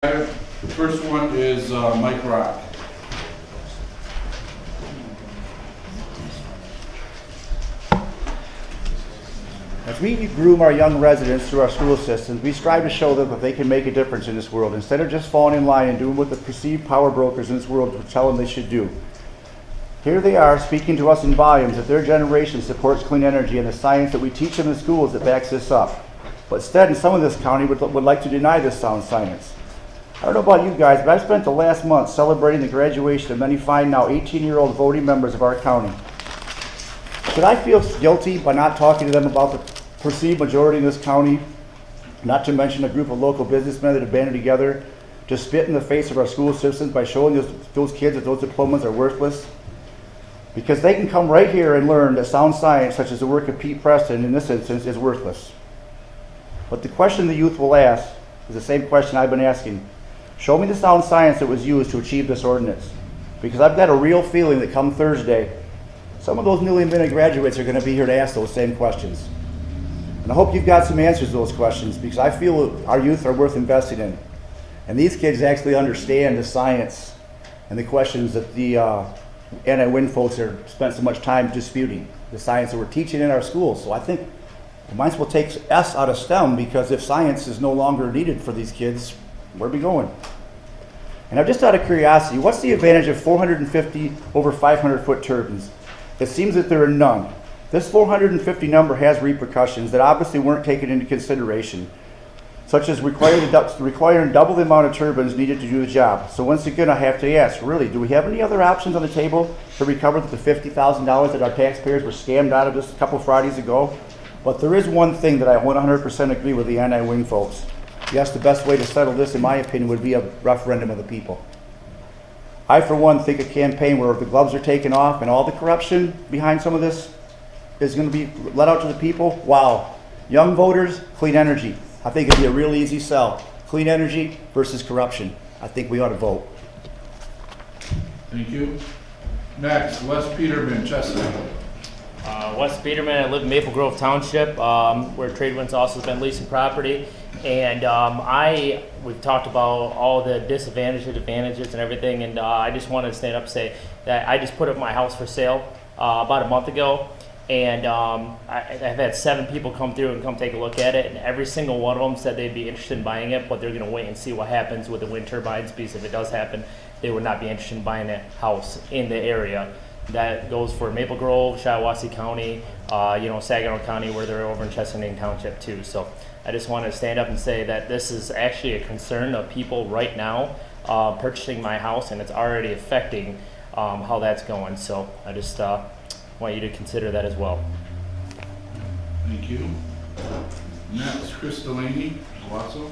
The first one is Mike Rock. As we groom our young residents through our school systems, we strive to show them that they can make a difference in this world instead of just falling in line and doing what the perceived power brokers in this world tell them they should do. Here they are speaking to us in volumes that their generation supports clean energy and the science that we teach them in schools that backs this up. But instead, in some of this county, would like to deny this sound science. I don't know about you guys, but I've spent the last month celebrating the graduation of many fine now 18-year-old voting members of our county. Should I feel guilty by not talking to them about the perceived majority in this county, not to mention a group of local businessmen that have banded together to spit in the face of our school systems by showing those kids that those diplomas are worthless? Because they can come right here and learn that sound science, such as the work of Pete Preston in this instance, is worthless. But the question the youth will ask is the same question I've been asking. Show me the sound science that was used to achieve this ordinance. Because I've got a real feeling that come Thursday, some of those newly minted graduates are going to be here to ask those same questions. And I hope you've got some answers to those questions, because I feel our youth are worth investing in. And these kids actually understand the science and the questions that the anti-wind folks have spent so much time disputing, the science that we're teaching in our schools. So I think we might as well take S out of STEM, because if science is no longer needed for these kids, where are we going? And now, just out of curiosity, what's the advantage of 450 over 500-foot turbines? It seems that there are none. This 450 number has repercussions that obviously weren't taken into consideration, such as requiring double the amount of turbines needed to do the job. So once again, I have to ask, really, do we have any other options on the table to recover the $50,000 that our taxpayers were scammed out of just a couple Fridays ago? But there is one thing that I 100% agree with the anti-wind folks. Yes, the best way to settle this, in my opinion, would be a referendum of the people. I, for one, think a campaign where the gloves are taken off and all the corruption behind some of this is going to be let out to the people. Wow. Young voters, clean energy. I think it'd be a real easy sell. Clean energy versus corruption. I think we ought to vote. Thank you. Next, Wes Peterman, Chestnut. Wes Peterman, I live in Maple Grove Township, where Tradewind's also been leasing property. And we've talked about all the disadvantages, advantages, and everything. And I just wanted to stand up and say that I just put up my house for sale about a month ago. And I've had 7 people come through and come take a look at it. And every single one of them said they'd be interested in buying it, but they're going to wait and see what happens with the wind turbines, because if it does happen, they would not be interested in buying a house in the area. That goes for Maple Grove, Shiawassee County, Saginaw County, where they're over in Chesaning Township too. So I just wanted to stand up and say that this is actually a concern of people right now purchasing my house, and it's already affecting how that's going. So I just want you to consider that as well. Thank you. Next, Chris Delaney, Wausau.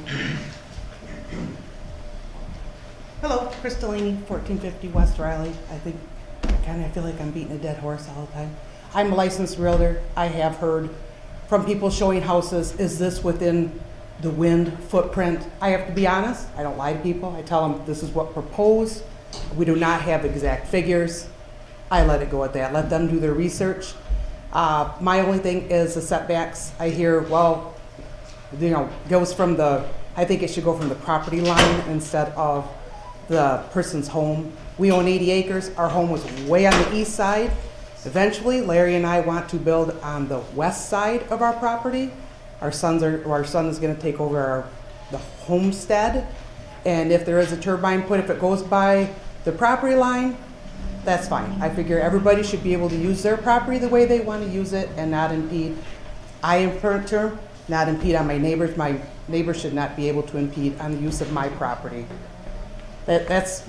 Hello, Chris Delaney, 1450 West Riley. I feel like I'm beating a dead horse all the time. I'm a licensed realtor. I have heard from people showing houses, is this within the wind footprint? I have to be honest, I don't lie to people. I tell them this is what proposed. We do not have exact figures. I let it go at that. Let them do their research. My only thing is the setbacks. I hear, goes from I think it should go from the property line instead of the person's home. We own 80 acres. Our home was way on the east side. Eventually, Larry and I want to build on the west side of our property. Our son is going to take over the homestead. And if there is a turbine put, if it goes by the property line, that's fine. I figure everybody should be able to use their property the way they want to use it and not impede. I, in current term, not impede on my neighbors. My neighbors should not be able to impede on the use of my property. That's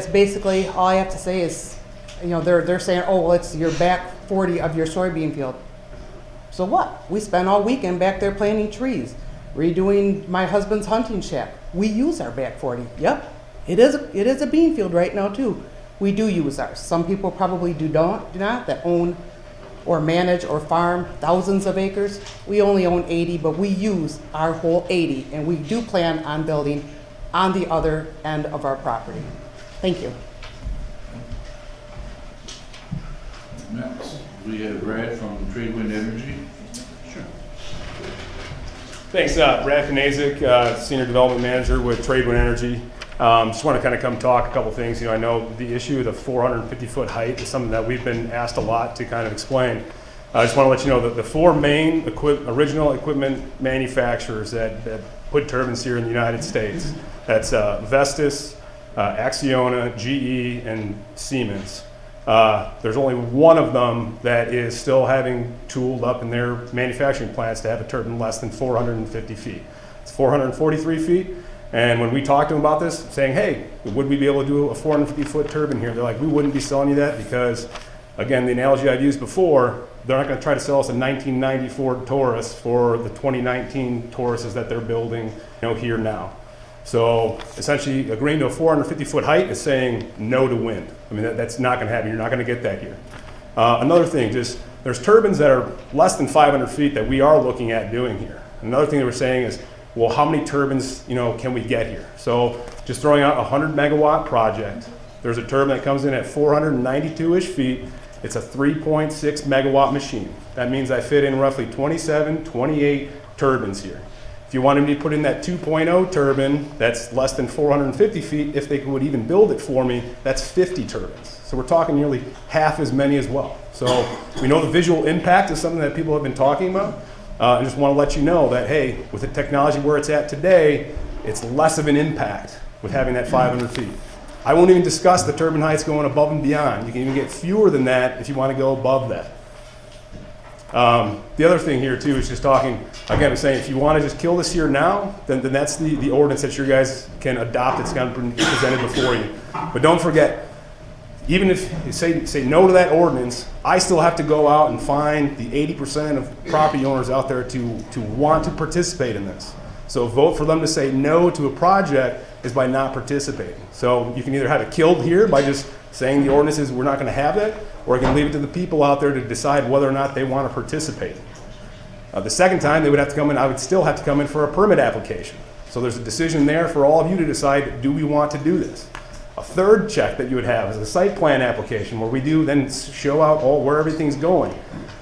basically all I have to say is, they're saying, oh, well, it's your back 40 of your soybean field. So what? We spent all weekend back there planting trees, redoing my husband's hunting shack. We use our back 40. Yep, it is a bean field right now too. We do use ours. Some people probably do not that own or manage or farm thousands of acres. We only own 80, but we use our whole 80, and we do plan on building on the other end of our property. Thank you. Next, we have Brad from Tradewin Energy. Sure. Thanks, Brad Kanazik, Senior Development Manager with Tradewind Energy. Just want to kind of come talk a couple things. I know the issue of the 450-foot height is something that we've been asked a lot to kind of explain. I just want to let you know that the four main original equipment manufacturers that put turbines here in the United States, that's Vestas, Acciona, GE, and Siemens. There's only one of them that is still having tooled up in their manufacturing plants to have a turbine less than 450 feet. It's 443 feet. And when we talked to them about this, saying, hey, would we be able to do a 450-foot turbine here? They're like, we wouldn't be selling you that because, again, the analogy I've used before, they're not going to try to sell us a 1990 Ford Taurus for the 2019 Tauruses that they're building here now. So essentially, agreeing to a 450-foot height is saying no to wind. I mean, that's not going to happen. You're not going to get that here. Another thing, there's turbines that are less than 500 feet that we are looking at doing here. Another thing that we're saying is, well, how many turbines, can we get here? So just throwing out a 100 megawatt project. There's a turbine that comes in at 492-ish feet. It's a 3.6 megawatt machine. That means I fit in roughly 27, 28 turbines here. If you wanted me to put in that 2.0 turbine, that's less than 450 feet, if they would even build it for me, that's 50 turbines. So we're talking nearly half as many as well. So we know the visual impact is something that people have been talking about. I just want to let you know that, hey, with the technology where it's at today, it's less of an impact with having that 500 feet. I won't even discuss the turbine heights going above and beyond. You can even get fewer than that if you want to go above that. The other thing here too is just talking, again, I'm saying if you want to just kill this here now, then that's the ordinance that you guys can adopt. It's kind of presented before you. But don't forget, even if you say no to that ordinance, I still have to go out and find the 80% of property owners out there to want to participate in this. So vote for them to say no to a project is by not participating. So you can either have it killed here by just saying the ordinance is we're not going to have it, or you can leave it to the people out there to decide whether or not they want to participate. The second time they would have to come in, I would still have to come in for a permit application. So there's a decision there for all of you to decide, do we want to do this? A third check that you would have is a site plan application where we do then show out where everything's going.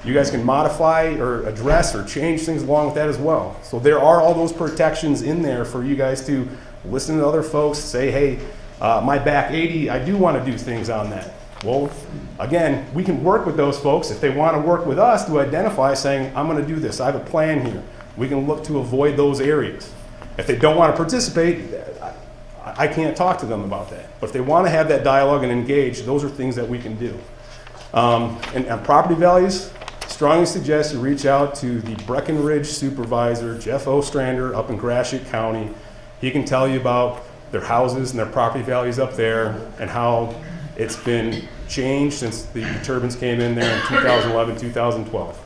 You guys can modify or address or change things along with that as well. So there are all those protections in there for you guys to listen to other folks, say, hey, my back 80, I do want to do things on that. Well, again, we can work with those folks if they want to work with us to identify saying, I'm going to do this, I have a plan here. We can look to avoid those areas. If they don't want to participate, I can't talk to them about that. But if they want to have that dialogue and engage, those are things that we can do. And on property values, strongly suggest you reach out to the Breckenridge supervisor, Jeff Ostrander, up in Gratiot County. He can tell you about their houses and their property values up there and how it's been changed since the turbines came in there in 2011, 2012.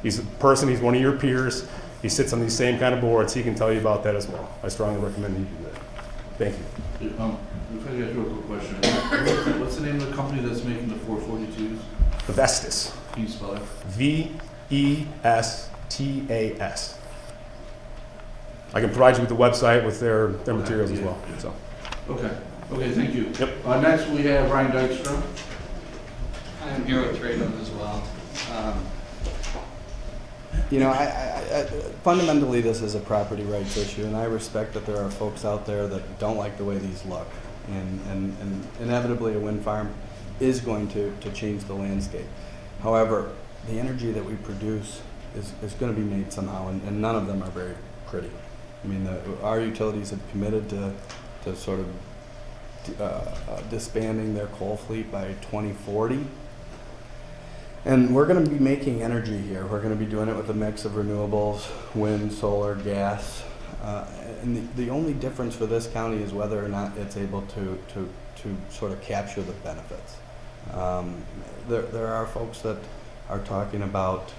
He's a person, he's one of your peers. He sits on these same kind of boards. He can tell you about that as well. I strongly recommend you do that. Thank you. If I could ask you a quick question. What's the name of the company that's making the 442s? Vestas. Can you spell it? V-E-S-T-A-S. I can provide you with the website with their materials as well. So. Okay, thank you. Yep. Next we have Ryan Dykstra. I'm here with Tradewind as well. Fundamentally, this is a property rights issue, and I respect that there are folks out there that don't like the way these look. And inevitably, a wind farm is going to change the landscape. However, the energy that we produce is going to be made somehow, and none of them are very pretty. I mean, our utilities have committed to sort of disbanding their coal fleet by 2040. And we're going to be making energy here. We're going to be doing it with a mix of renewables, wind, solar, gas. And the only difference for this county is whether or not it's able to sort of capture the benefits. There are folks that are talking about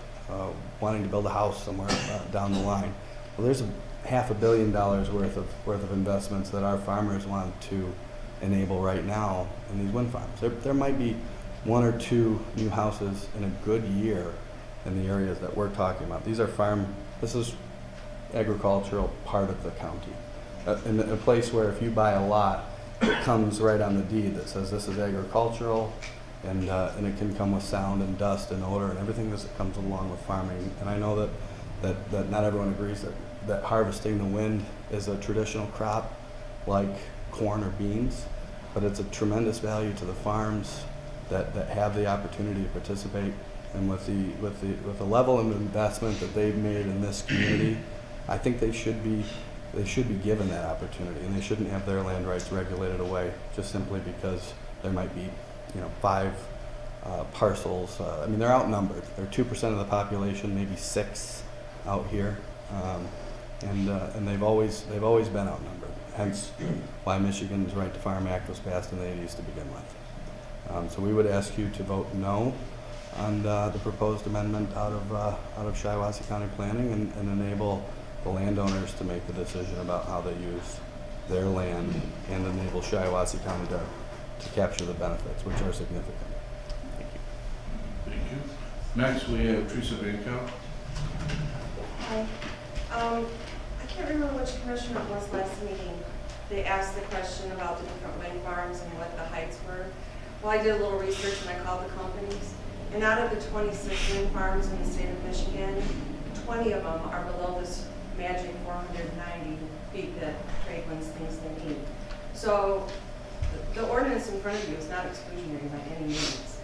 wanting to build a house somewhere down the line. Well, there's $500 million worth of investments that our farmers want to enable right now in these wind farms. There might be one or two new houses in a good year in the areas that we're talking about. These are this is agricultural part of the county. In a place where if you buy a lot, it comes right on the deed that says this is agricultural, and it can come with sound and dust and odor and everything that comes along with farming. And I know that not everyone agrees that that harvesting the wind is a traditional crop like corn or beans, but it's a tremendous value to the farms that have the opportunity to participate. And with the level of investment that they've made in this community, I think they should be given that opportunity, and they shouldn't have their land rights regulated away just simply because there might be, 5 parcels. I mean, they're outnumbered. They're 2% of the population, maybe 6 out here, and they've always been outnumbered. Hence, why Michigan's Right to Farm Act was passed in the 80s to begin with. So we would ask you to vote no on the proposed amendment out of Shiawassee County Planning and enable the landowners to make the decision about how they use their land and enable Shiawassee County to capture the benefits, which are significant. Thank you. Next, we have Teresa Bankow. Hi. I can't remember which commissioner it was last meeting. They asked the question about the different wind farms and what the heights were. Well, I did a little research and I called the companies. And out of the 26 wind farms in the state of Michigan, 20 of them are below this magic 490 feet that trade winds thinks they need. So the ordinance in front of you is not exclusionary by any means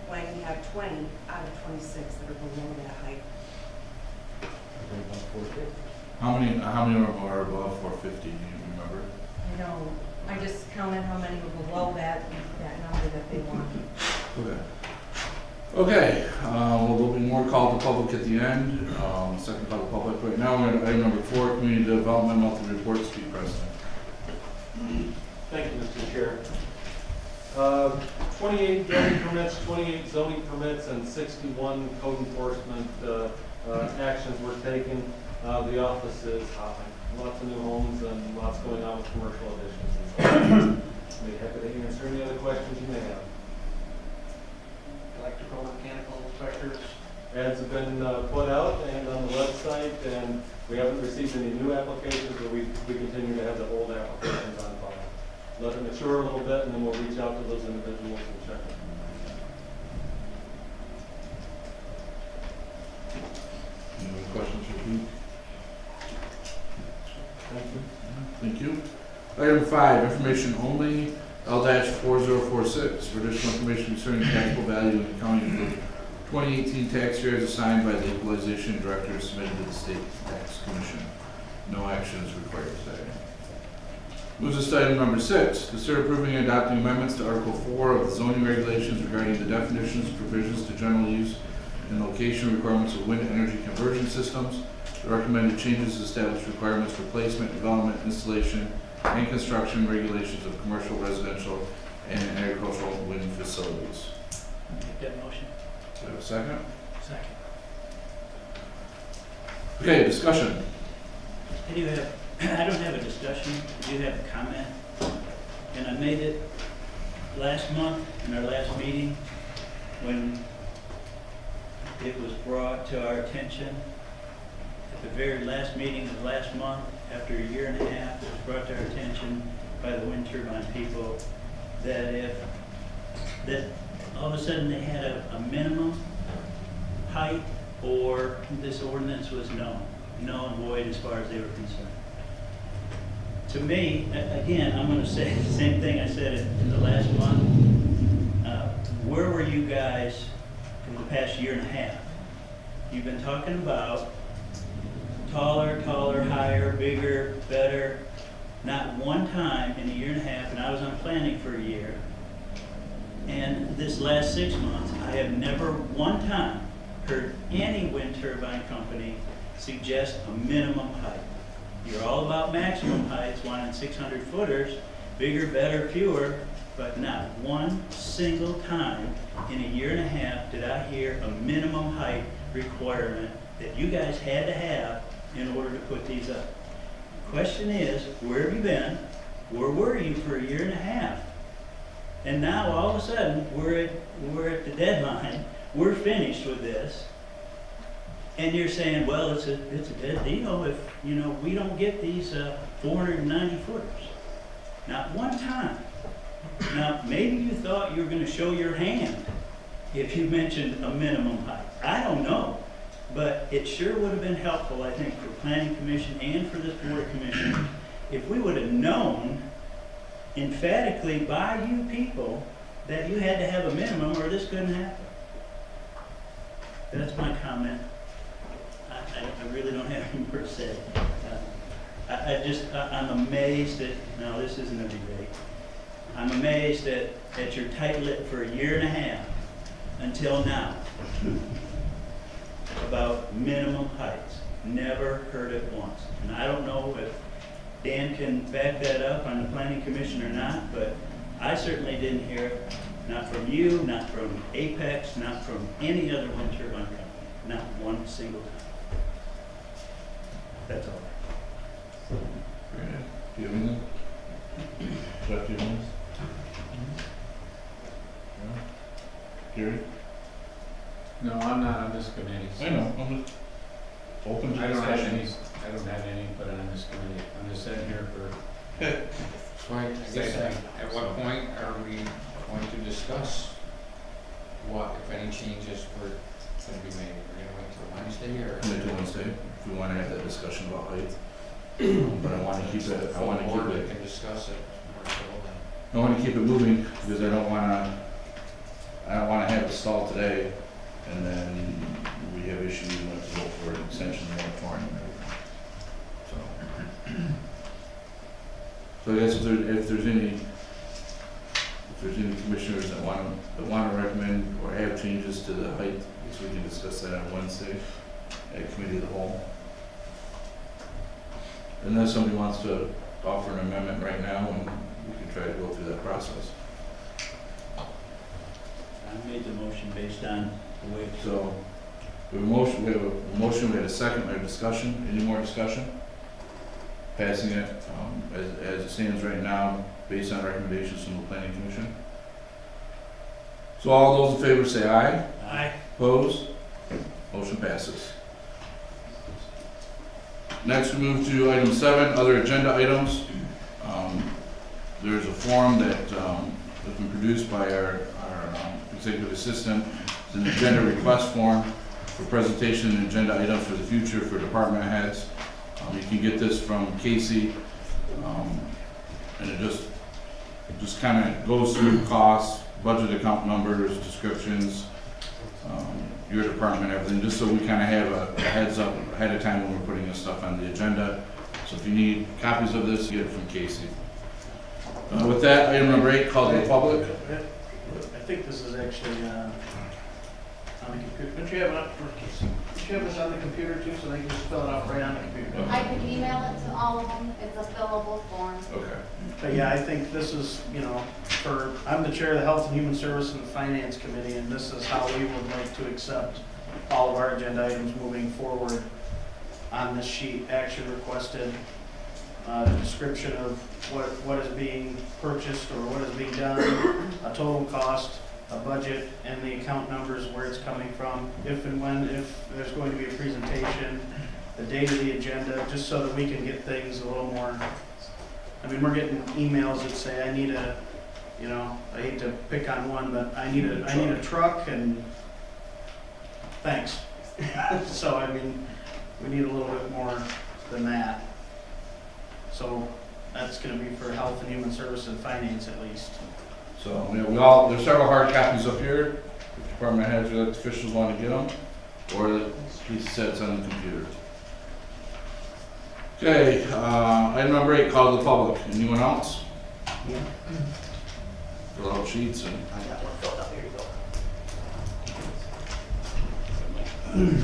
when you have 20 out of 26 that are below that height. How many are above 450? Do you remember? I know. I just counted how many were below that number that they want. Okay. Okay, there'll be more call to public at the end. Second call to public. Right now, we're at item number 4, Community Development Monthly Report. Speak, President. Thank you, Mr. Chair. 28 building permits, 28 zoning permits, and 61 code enforcement actions were taken. The office is hopping. Lots of new homes and lots going on with commercial additions. I'll be happy to answer any other questions you may have. Electrical, mechanical inspectors. Ads have been put out and on the website, and we haven't received any new applications, but we continue to have the old applications on file. Let it mature a little bit, and then we'll reach out to those individuals and check them. Any other questions for Pete? Thank you. Thank you. Item 5, information only, L-4046, for additional information concerning taxable value in the county for 2018 tax years assigned by the equalization director submitted to the state tax commission. No action is required today. Moves us to item number 6, consider approving and adopting amendments to Article 4 of the zoning regulations regarding the definitions, provisions to general use, and location requirements of wind energy conversion systems. The recommended changes establish requirements for placement, development, installation, and construction regulations of commercial, residential, and agricultural wind facilities. Make that motion. Do we have a second? Second. Okay, discussion. I don't have a discussion, I do have a comment. And I made it last month in our last meeting when it was brought to our attention. At the very last meeting of last month, after a year and a half, it was brought to our attention by the wind turbine people that all of a sudden they had a minimum height, or this ordinance was null and void as far as they were concerned. To me, again, I'm going to say the same thing I said in the last month. Where were you guys for the past year and a half? You've been talking about taller, higher, bigger, better. Not one time in a year and a half, and I was on planning for a year, and this last 6 months, I have never one time heard any wind turbine company suggest a minimum height. You're all about maximum heights, wanting 600 footers, bigger, better, fewer, but not one single time in a year and a half did I hear a minimum height requirement that you guys had to have in order to put these up. The question is, where have you been? Where were you for a year and a half? And now all of a sudden, we're at the deadline, we're finished with this, and you're saying, well, it's a dead deal if, we don't get these 490 footers. Not one time. Now, maybe you thought you were going to show your hand if you mentioned a minimum height. I don't know. But it sure would have been helpful, I think, for planning commission and for this board of commission, if we would have known emphatically by you people that you had to have a minimum or this couldn't happen. That's my comment. I really don't have any more to say. I'm amazed at, no, this isn't a debate. I'm amazed at your tight-lipped for a year and a half until now about minimum heights. Never heard it once. And I don't know if Dan can back that up on the planning commission or not, but I certainly didn't hear it. Not from you, not from Apex, not from any other wind turbine company. Not one single time. That's all. Do you have anything? Jeff, do you have anything? Gary? No, I'm not on this committee. I know, I'm just open to I don't have discussion. any, I don't have any input on this committee. I'm just sitting here for, So I guess at what point are we going to discuss what, if any, changes were going to be made? We're going to wait till Wednesday or? Wait till Wednesday, if we wanna have that discussion about height. But I wanna keep it, I Full wanna board keep that it, can discuss it more so I than. wanna keep it moving, because I don't wanna have it stall today, and then we have issues and we have to go for an extension of the moratorium. So I guess if there's any commissioners that wanna recommend or have changes to the height, so we can discuss that on Wednesday at committee of the whole. Unless somebody wants to offer an amendment right now, and we can try to go through that process. I made the motion based on the way it's. So, we have a motion, we have a second, we have discussion, any more discussion? Passing it, as it stands right now, based on recommendations from the planning commission. So all those in favor say aye. Aye. Opposed? Motion passes. Next, we move to item 7, other agenda items. There's a form that has been produced by our executive assistant. It's an agenda request form for presentation and agenda items for the future for department heads. You can get this from Casey, and it just kind of goes through costs, budget account numbers, descriptions, your department, everything, just so we kind of have a heads up ahead of time when we're putting this stuff on the agenda. So if you need copies of this, get it from Casey. With that, item number 8, call to the public. I think this is actually on the computer. Don't you have it up for, don't you have this on the computer too, so they can just fill it out right on the computer? I could email it to all of them. It's a fillable form. Okay. But yeah, I think this is, I'm the chair of the Health and Human Service and Finance Committee, and this is how we would like to accept all of our agenda items moving forward on this sheet. Action requested, description of what is being purchased or what is being done, a total cost, a budget, and the account numbers, where it's coming from, if there's going to be a presentation, the date of the agenda, just so that we can get things a little more. I mean, we're getting emails that say, I need a, I hate to pick on one, but I need a truck, and thanks. So, I mean, we need a little bit more than that. So that's gonna be for Health and Human Services and Finance at least. So, there's several hard copies up here, if department heads or elected officials want to get them, or the piece sets on the computer. Okay, item number 8, call to the public. Anyone else? Fill out sheets and. I got one filled out, here you go.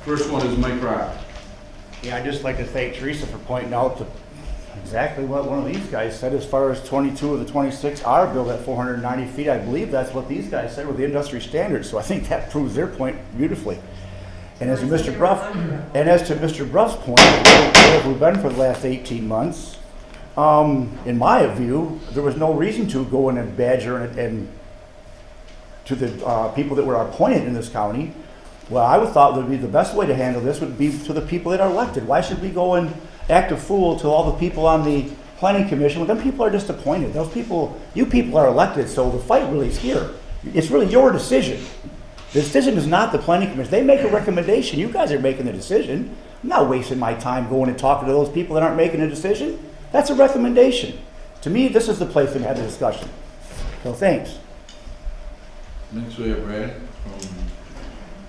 First one is Mike Rock. Yeah, I'd just like to thank Teresa for pointing out exactly what one of these guys said as far as 22 of the 26 are built at 490 feet. I believe that's what these guys said with the industry standards, so I think that proves their point beautifully. And as to Mr. Bruff's point, where have we been for the last 18 months? In my view, there was no reason to go in and badger and to the people that were appointed in this county. Well, I would thought would be the best way to handle this would be to the people that are elected. Why should we go and act a fool to all the people on the planning commission, well, them people are disappointed. Those people, you people are elected, so the fight really is here. It's really your decision. The decision is not the planning commission. They make a recommendation. You guys are making the decision. I'm not wasting my time going and talking to those people that aren't making a decision. That's a recommendation. To me, this is the place to have the discussion. So thanks. Next we have Brad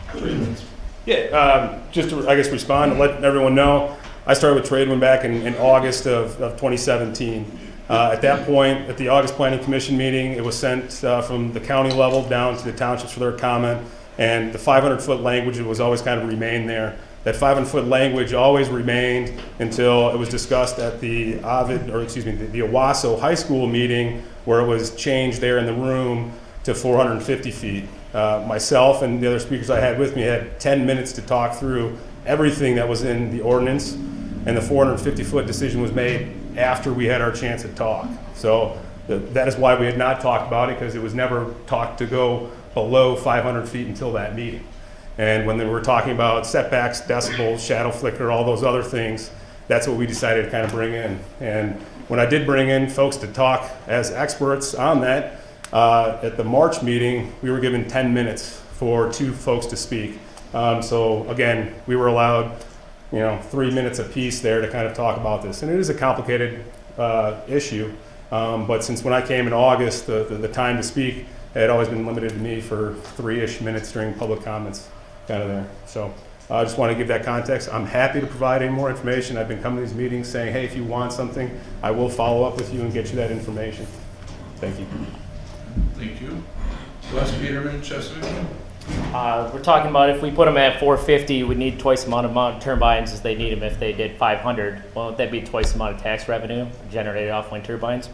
from Tradewinds. Yeah, just to, I guess, respond and let everyone know, I started with Tradewin back in August of 2017. At that point, at the August Planning Commission meeting, it was sent from the county level down to the townships for their comment, and the 500-foot language was always kind of remained there. That 500-foot language always remained until it was discussed at the the Owasso High School meeting, where it was changed there in the room to 450 feet. Myself and the other speakers I had with me had 10 minutes to talk through everything that was in the ordinance, and the 450-foot decision was made after we had our chance to talk. So that is why we had not talked about it, because it was never talked to go below 500 feet until that meeting. And when they were talking about setbacks, decibels, shadow flicker, all those other things, that's what we decided to kind of bring in. And when I did bring in folks to talk as experts on that, at the March meeting, we were given 10 minutes for 2 folks to speak. So again, we were allowed 3 minutes apiece there to kind of talk about this. And it is a complicated issue, but since when I came in August, the time to speak had always been limited to me for 3-ish minutes during public comments, kind of there. So I just want to give that context. I'm happy to provide any more information. I've been coming to these meetings saying, hey, if you want something, I will follow up with you and get you that information. Thank you. Thank you. Wes Peterman, Chesapeake. We're talking about if we put them at 450, we'd need twice the amount of turbines as they need them if they did 500. Well, that'd be twice the amount of tax revenue generated off wind turbines.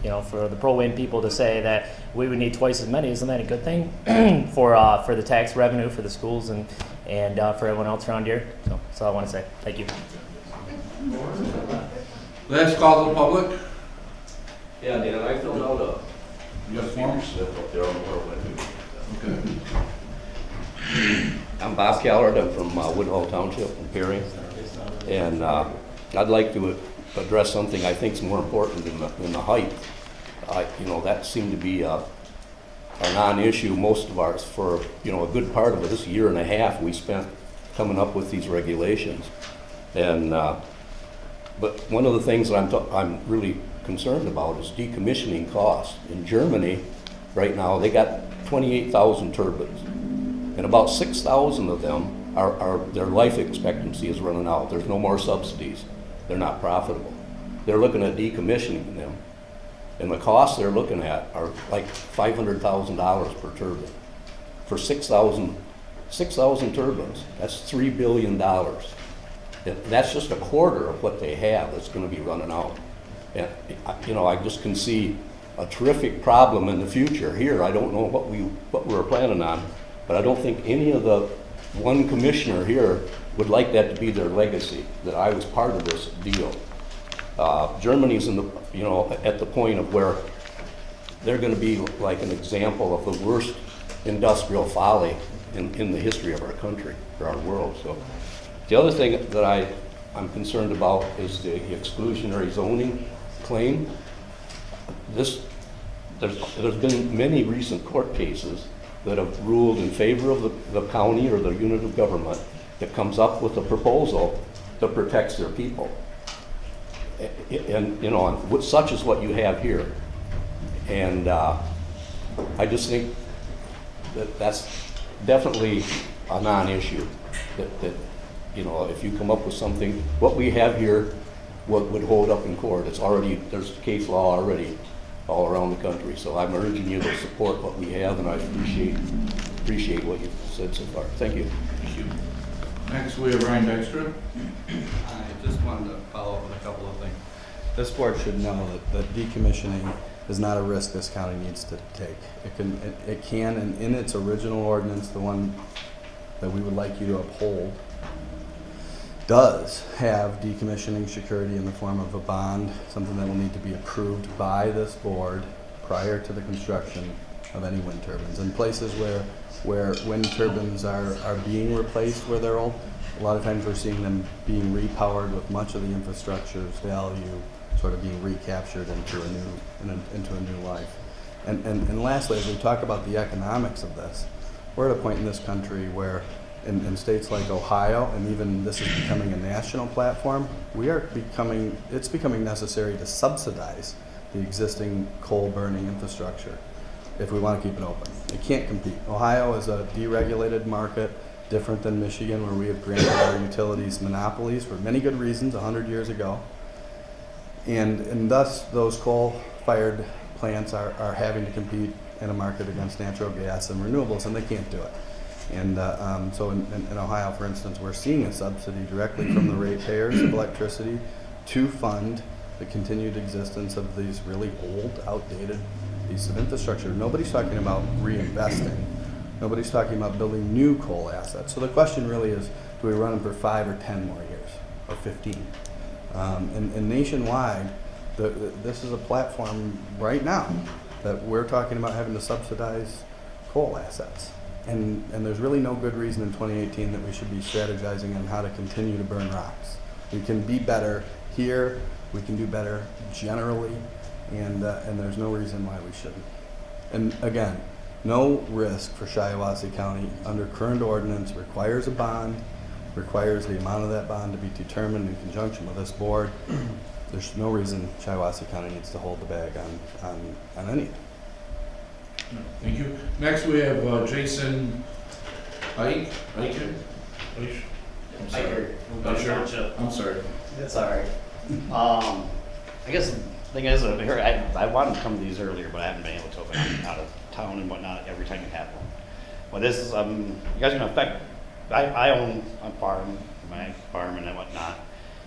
For the pro-wind people to say that we would need twice as many, isn't that a good thing for the tax revenue for the schools and for everyone else around here? So that's all I want to say. Thank you. Last call to the public. Yeah, Dan, I filled out a Form? slip up there on where Okay. I'm Bob Callard. I'm from Woodhull Township in Perry. And I'd like to address something I think is more important than the height. That seemed to be a non-issue. Most of ours, for a good part of it, this year and a half we spent coming up with these regulations. And but one of the things that I'm really concerned about is decommissioning costs. In Germany, right now, they got 28,000 turbines, and about 6,000 of them are their life expectancy is running out. There's no more subsidies. They're not profitable. They're looking at decommissioning them, and the costs they're looking at are like $500,000 per turbine. For 6,000 turbines, that's $3 billion. That's just a quarter of what they have that's going to be running out. And I just can see a terrific problem in the future here. I don't know what we're planning on, but I don't think any of the one commissioner here would like that to be their legacy, that I was part of this deal. Germany's in at the point of where they're going to be like an example of the worst industrial folly in the history of our country, or our world. So the other thing that I'm concerned about is the exclusionary zoning claim. There's been many recent court cases that have ruled in favor of the county or the unit of government that comes up with a proposal that protects their people. And such is what you have here. And I just think that's definitely a non-issue. That if you come up with something, what we have here would hold up in court. There's case law already all around the country. So I'm urging you to support what we have, and I appreciate what you've said so far. Thank you. Thank you. Next we have Ryan Dykstra. I just wanted to follow up with a couple of things. This board should know that decommissioning is not a risk this county needs to take. It can, and in its original ordinance, the one that we would like you to uphold, does have decommissioning security in the form of a bond, something that will need to be approved by this board prior to the construction of any wind turbines. In places where wind turbines are being replaced where they're old, a lot of times we're seeing them being repowered with much of the infrastructure's value sort of being recaptured into a new life. And lastly, as we talk about the economics of this, we're at a point in this country where in states like Ohio, and even this is becoming a national platform, it's becoming necessary to subsidize the existing coal burning infrastructure if we want to keep it open. It can't compete. Ohio is a deregulated market, different than Michigan, where we have granted our utilities monopolies for many good reasons 100 years ago. And thus, those coal-fired plants are having to compete in a market against natural gas and renewables, and they can't do it. And so in Ohio, for instance, we're seeing a subsidy directly from the ratepayers of electricity to fund the continued existence of these really old, outdated pieces of infrastructure. Nobody's talking about reinvesting. Nobody's talking about building new coal assets. So the question really is, do we run them for 5 or 10 more years, or 15? And nationwide, this is a platform right now that we're talking about having to subsidize coal assets. And there's really no good reason in 2018 that we should be strategizing on how to continue to burn rocks. We can be better here, we can do better generally, and there's no reason why we shouldn't. And again, no risk for Shiawassee County under current ordinance, requires a bond, requires the amount of that bond to be determined in conjunction with this board. There's no reason Shiawassee County needs to hold the bag on anything. Thank you. Next, we have Jason Ike. I'm sorry. I'm sorry. That's all right. I guess the thing is, I wanted to come to these earlier, but I haven't been able to. But I'm out of town and whatnot every time you have one. Well, this is you guys are gonna affect. I own a farm, my farm and whatnot.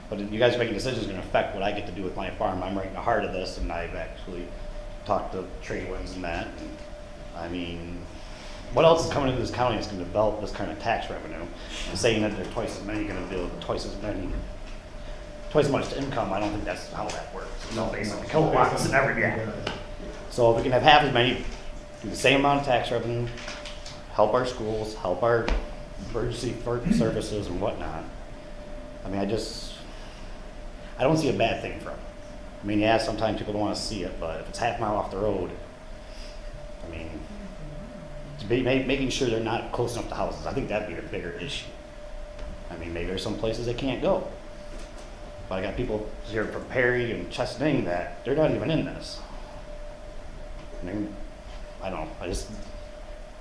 But you guys making decisions is gonna affect what I get to do with my farm. I'm right in the heart of this, and I've actually talked to trade winds and that. And, I mean, what else is coming into this county that's going to develop this kind of tax revenue? And saying that they're twice as many going to build twice as much income, I don't think that's how that works. It's all based on kilowatts and everything. So if we can have half as many, do the same amount of tax revenue, help our schools, help our emergency services and whatnot. I mean, I don't see a bad thing from it. I mean, yeah, sometimes people don't want to see it, but if it's half a mile off the road, I mean, making sure they're not close enough to houses, I think that'd be the bigger issue. I mean, maybe there's some places they can't go. But I got people here from Perry and Chesaning that they're not even in this. I mean, I don't know,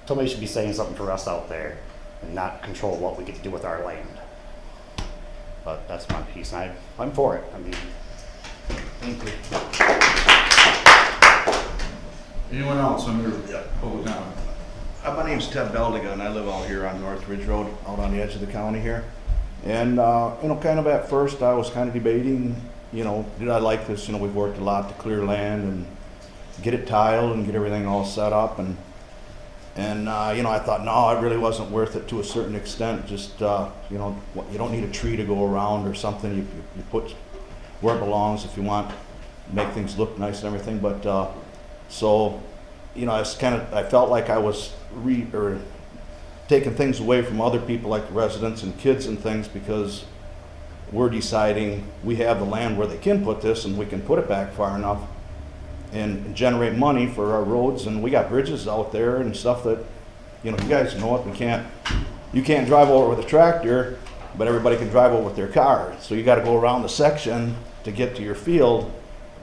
somebody should be saying something for us out there and not control what we get to do with our land. But that's my piece, and I'm for it. I mean, thank you. Anyone else under public comment? My name's Ted Beldiga, and I live out here on North Ridge Road, out on the edge of the county here. And, kind of at first I was kind of debating, did I like this? We've worked a lot to clear land and get it tiled and get everything all set up. And I thought, no, it really wasn't worth it to a certain extent. Just, you don't need a tree to go around or something. You put where it belongs if you want to make things look nice and everything. But, I felt like I was taking things away from other people like the residents and kids and things, because we're deciding we have the land where they can put this and we can put it back far enough and generate money for our roads. And we got bridges out there and stuff that, you guys know it. You can't drive over with a tractor, but everybody can drive over with their car. So you got to go around the section to get to your field,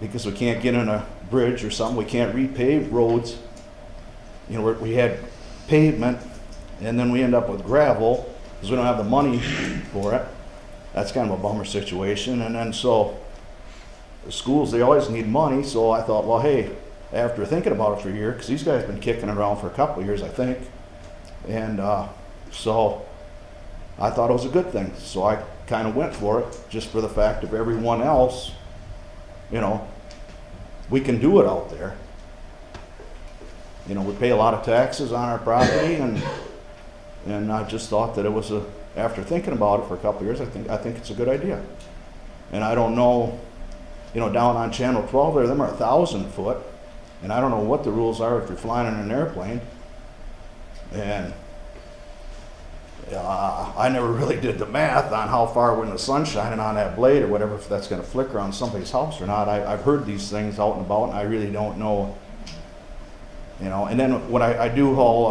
because we can't get in a bridge or something. We can't repave roads. We had pavement, and then we end up with gravel because we don't have the money for it. That's kind of a bummer situation. And then so the schools, they always need money. So I thought, well, hey, after thinking about it for a year, because these guys have been kicking it around for a couple of years, I think. And so I thought it was a good thing. So I kind of went for it, just for the fact of everyone else, we can do it out there. We pay a lot of taxes on our property, and I just thought that it was after thinking about it for a couple of years, I think it's a good idea. And I don't know, down on Channel 12 them are 1,000 foot, and I don't know what the rules are if you're flying in an airplane. And I never really did the math on how far when the sun's shining on that blade or whatever, if that's gonna flicker on somebody's house or not. I've heard these things out and about, and I really don't know. You know, and then when I do haul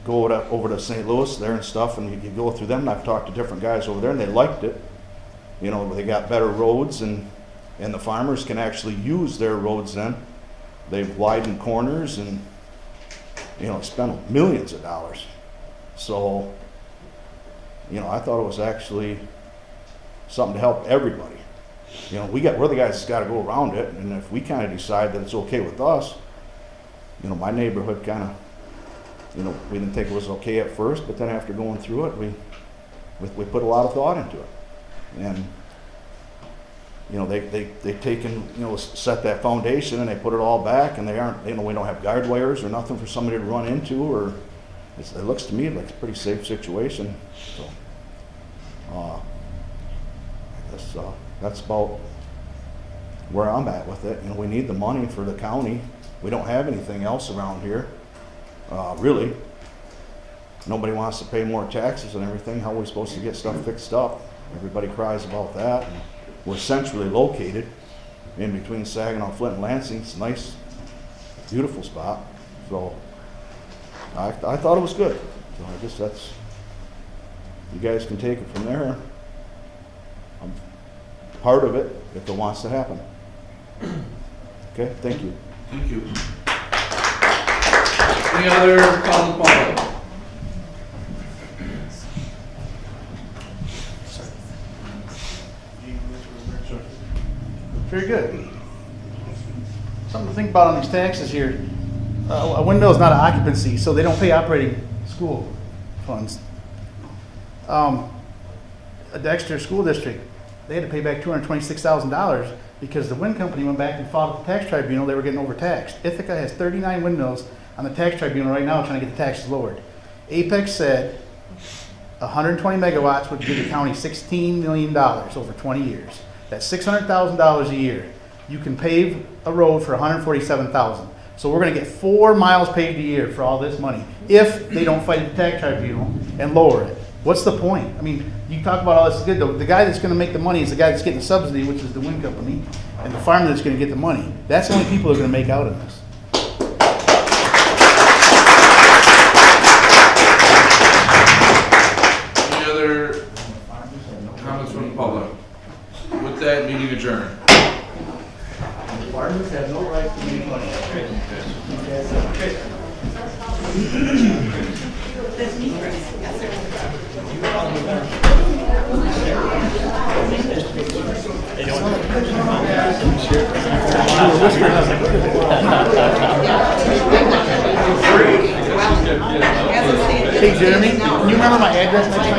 over to St. Louis there and stuff, and you go through them, and I've talked to different guys over there, and they liked it. You know, they got better roads, and the farmers can actually use their roads then. They've widened corners and, you know, spent millions of dollars. So, you know, I thought it was actually something to help everybody. You know, we're the guys that's got to go around it, and if we kind of decide that it's okay with us, you know, my neighborhood kind of, you know, we didn't think it was okay at first, but then after going through it, we put a lot of thought into it. And, you know, they've taken, you know, set that foundation and they put it all back, and we don't have guard wires or nothing for somebody to run into, or it looks to me like a pretty safe situation. So, I guess that's about where I'm at with it. You know, we need the money for the county. We don't have anything else around here, really. Nobody wants to pay more taxes and everything. How are we supposed to get stuff fixed up? Everybody cries about that. And we're centrally located in between Saginaw, Flint, and Lansing. It's a nice, beautiful spot. So I thought it was good. So I guess that's, you guys can take it from there. I'm part of it if it wants to happen. Okay, thank you. Thank you. Any other call to public? Very good. Something to think about on these taxes here. A windmill is not an occupancy, so they don't pay operating school funds. A Dexter School District, they had to pay back $226,000 because the wind company went back and filed at the tax tribunal. They were getting overtaxed. Ithaca has 39 windmills on the tax tribunal right now trying to get the taxes lowered. Apex said 120 megawatts would give the county $16 million over 20 years. That's $600,000 a year. You can pave a road for $147,000. So we're going to get 4 miles paved a year for all this money if they don't fight at the tax tribunal and lower it. What's the point? I mean, you talk about all this is good. The guy that's going to make the money is the guy that's getting the subsidy, which is the wind company, and the farmer that's going to get the money. That's the only people who are going to make out of this. Any other comments from the public? With that, meeting adjourned. Farmers have no right to make money. Hey Jeremy, can you remember my address next time?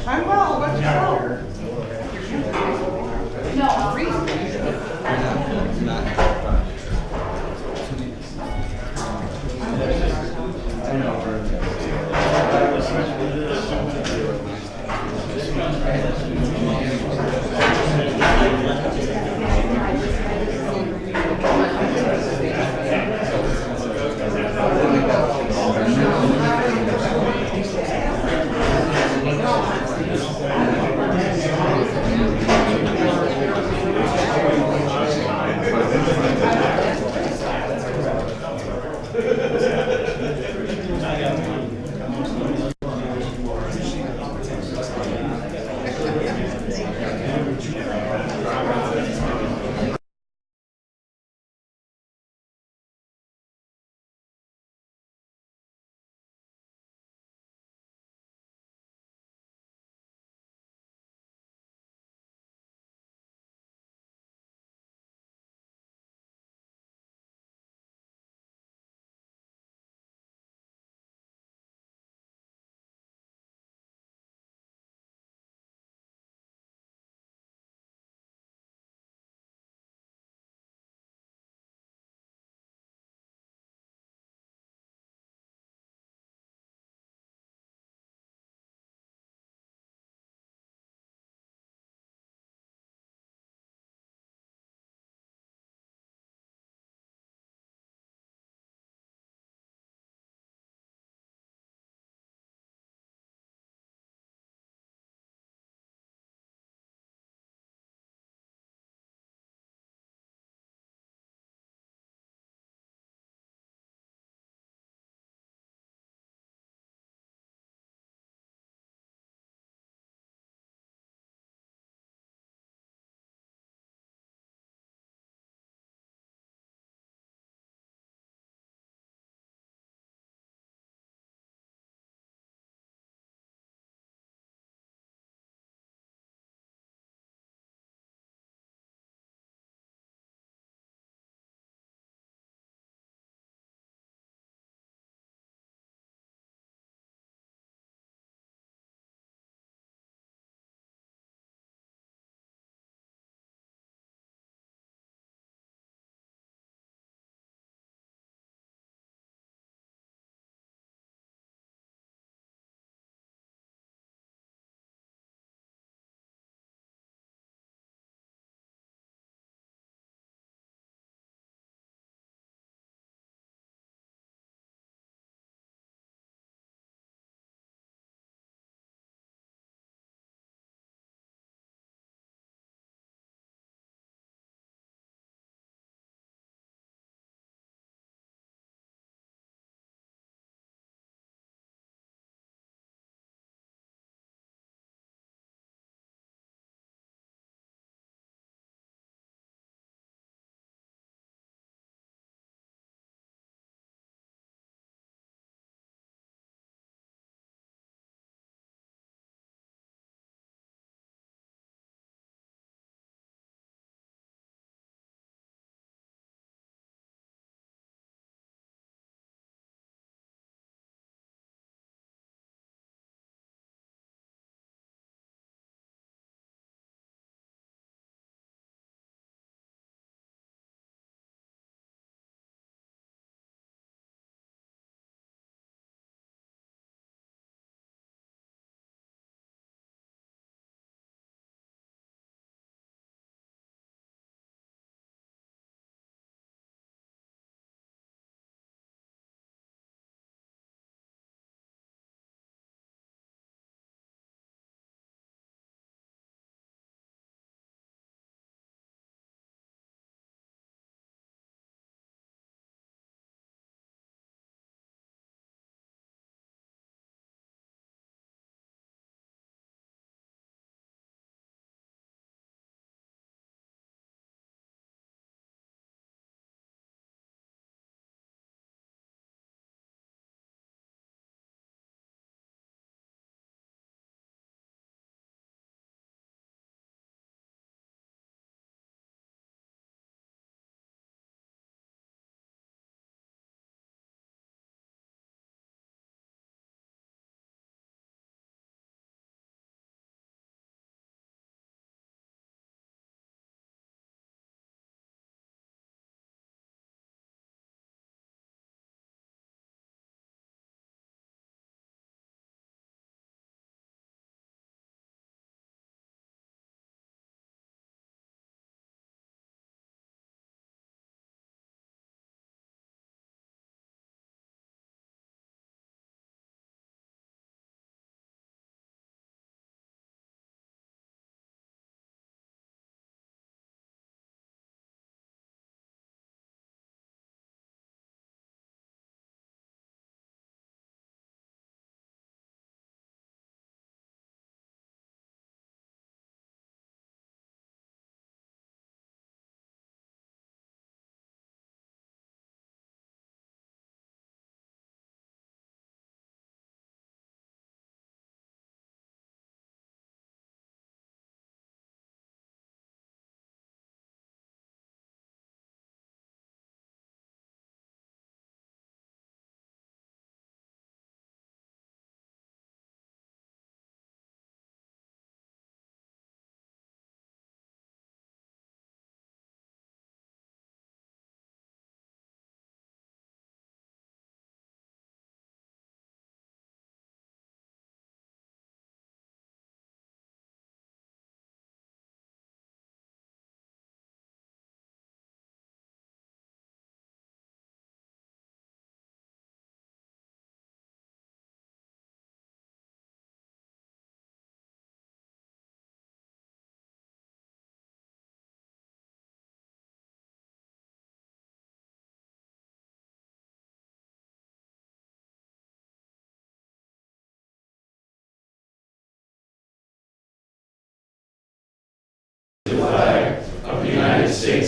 I'm well, what's your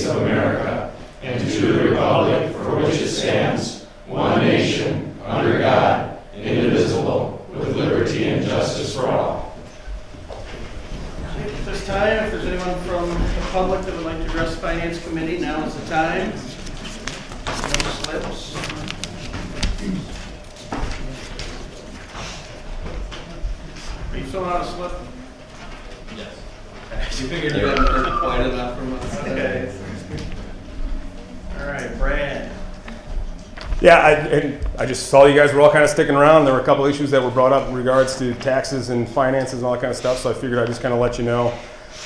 of America, and to the republic for which it stands, one nation, under God, indivisible, with liberty and justice for all. At this time, if there's anyone from the public that would like to address the Finance Committee, now is the time. No slips. Are you filling out a slip? Yes. You figured you hadn't heard quite enough from us. Okay. All right, Brad. Yeah, I just saw you guys were all kind of sticking around. There were a couple issues that were brought up in regards to taxes and finances and all that kind of stuff, so I figured I'd just kind of let you know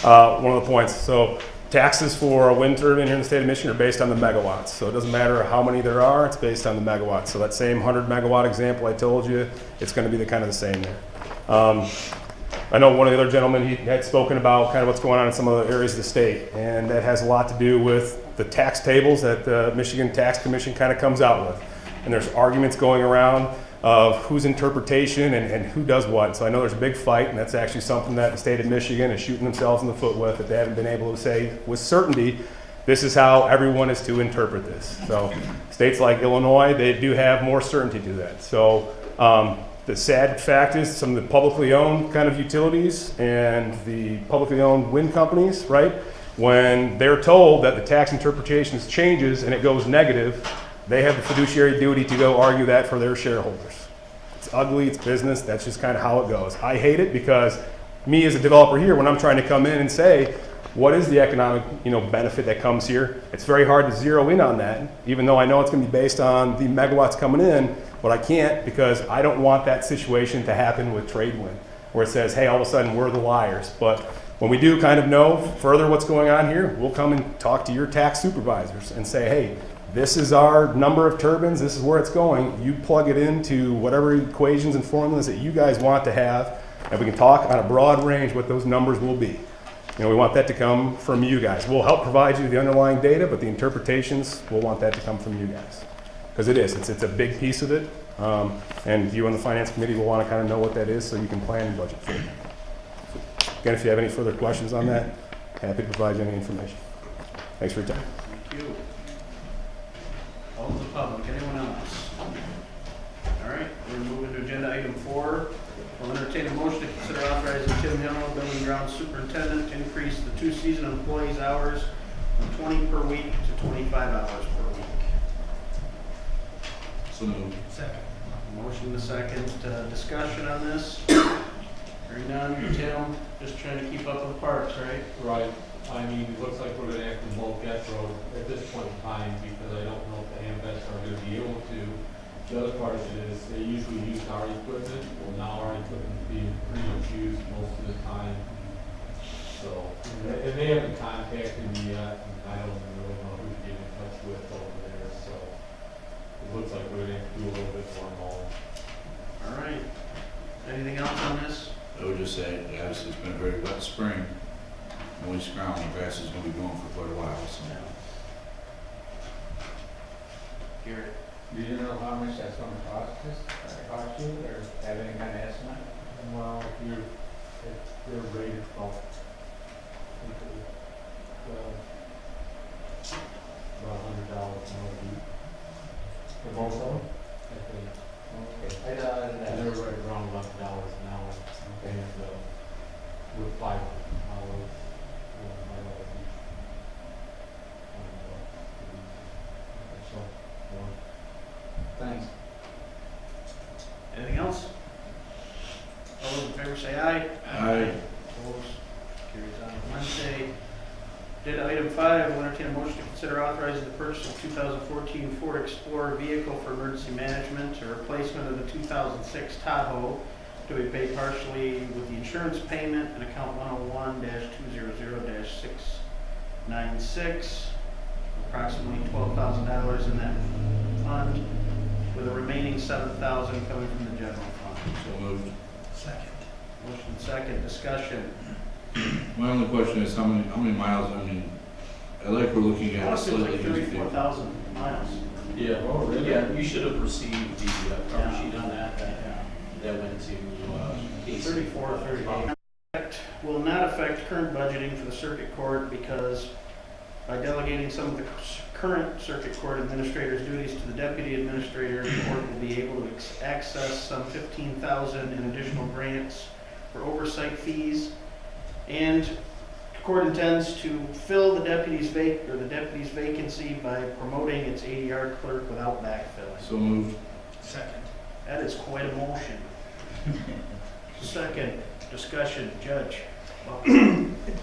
one of the points. So taxes for a wind turbine here in the state of Michigan are based on the megawatts. So it doesn't matter how many there are, it's based on the megawatts. So that same 100 megawatt example I told you, it's going to be the kind of the same there. I know one of the other gentlemen, he had spoken about kind of what's going on in some of the areas of the state, and that has a lot to do with the tax tables that the Michigan Tax Commission kind of comes out with. And there's arguments going around of whose interpretation and who does what. So I know there's a big fight, and that's actually something that the state of Michigan is shooting themselves in the foot with, that they haven't been able to say with certainty, this is how everyone is to interpret this. So states like Illinois, they do have more certainty to that. So the sad fact is some of the publicly owned kind of utilities and the publicly owned wind companies, right? When they're told that the tax interpretation changes and it goes negative, they have the fiduciary duty to go argue that for their shareholders. It's ugly, it's business, that's just kind of how it goes. I hate it because me as a developer here, when I'm trying to come in and say, what is the economic benefit that comes here? It's very hard to zero in on that, even though I know it's going to be based on the megawatts coming in, but I can't because I don't want that situation to happen with Tradewind, where it says, hey, all of a sudden we're the liars. But when we do kind of know further what's going on here, we'll come and talk to your tax supervisors and say, hey, this is our number of turbines, this is where it's going. You plug it into whatever equations and formulas that you guys want to have, and we can talk on a broad range what those numbers will be. We want that to come from you guys. We'll help provide you the underlying data, but the interpretations, we'll want that to come from you guys. Because it's a big piece of it, and you on the Finance Committee will want to kind of know what that is so you can plan and budget for it. Again, if you have any further questions on that, happy to provide you any information. Thanks for your time. Thank you. All of the public, anyone else? All right, we're moving to agenda item 4. We'll entertain a motion to consider authorizing Tim Himmel, Building Grounds Superintendent, to increase the 2 season employees' hours from 20 per week to 25 hours per week. So moved. Second. Motion and a second. Discussion on this? Hearing none. Tim, just trying to keep up with the parks, right? Right. I mean, it looks like we're going to have to bulk that road at this point in time because I don't know if the AMVets are going to be able to. The other part of it is they usually use our equipment. Well, now our equipment is being pretty much used most of the time. So, and they haven't contacted me yet, and I don't really know who to get in touch with over there. So, it looks like we're going to have to do a little bit more mowing. All right. Anything else on this? I would just say, yes, it's been a very wet spring. Moist ground, the grass is going to be growing for quite a while. So. Garrett. Do you know how much that's going to cost you, or have any kind of estimate? Well, they're rated about $100 an hour deep. For both of them? I think. Okay. And they're right around $11 an hour. Okay. And with 5 hours. Thanks. Anything else? All those in favor say aye. Aye. Opposed? Carries on Wednesday. Agenda item 5, we'll entertain a motion to consider authorizing the purchase of 2014 Ford Explorer vehicle for emergency management or replacement of the 2006 Tahoe to be paid partially with the insurance payment and account 101-200-696, approximately $12,000 in that fund, with the remaining $7,000 coming from the general fund. So moved. Second. Motion second, discussion. My only question is how many miles? I mean, I like we're looking at a slightly like 34,000 miles. Yeah, Oh, really? yeah, you should have received the cover sheet on that. That went to Casey. 34 or 38. Will not affect current budgeting for the circuit court because By delegating some of the current circuit court administrator's duties to the deputy administrator, the court will be able to access some $15,000 in additional grants for oversight fees. And the court intends to fill the deputy's vacancy by promoting its ADR clerk without backfilling. So moved. Second. That is quite a motion. Second, discussion, Judge.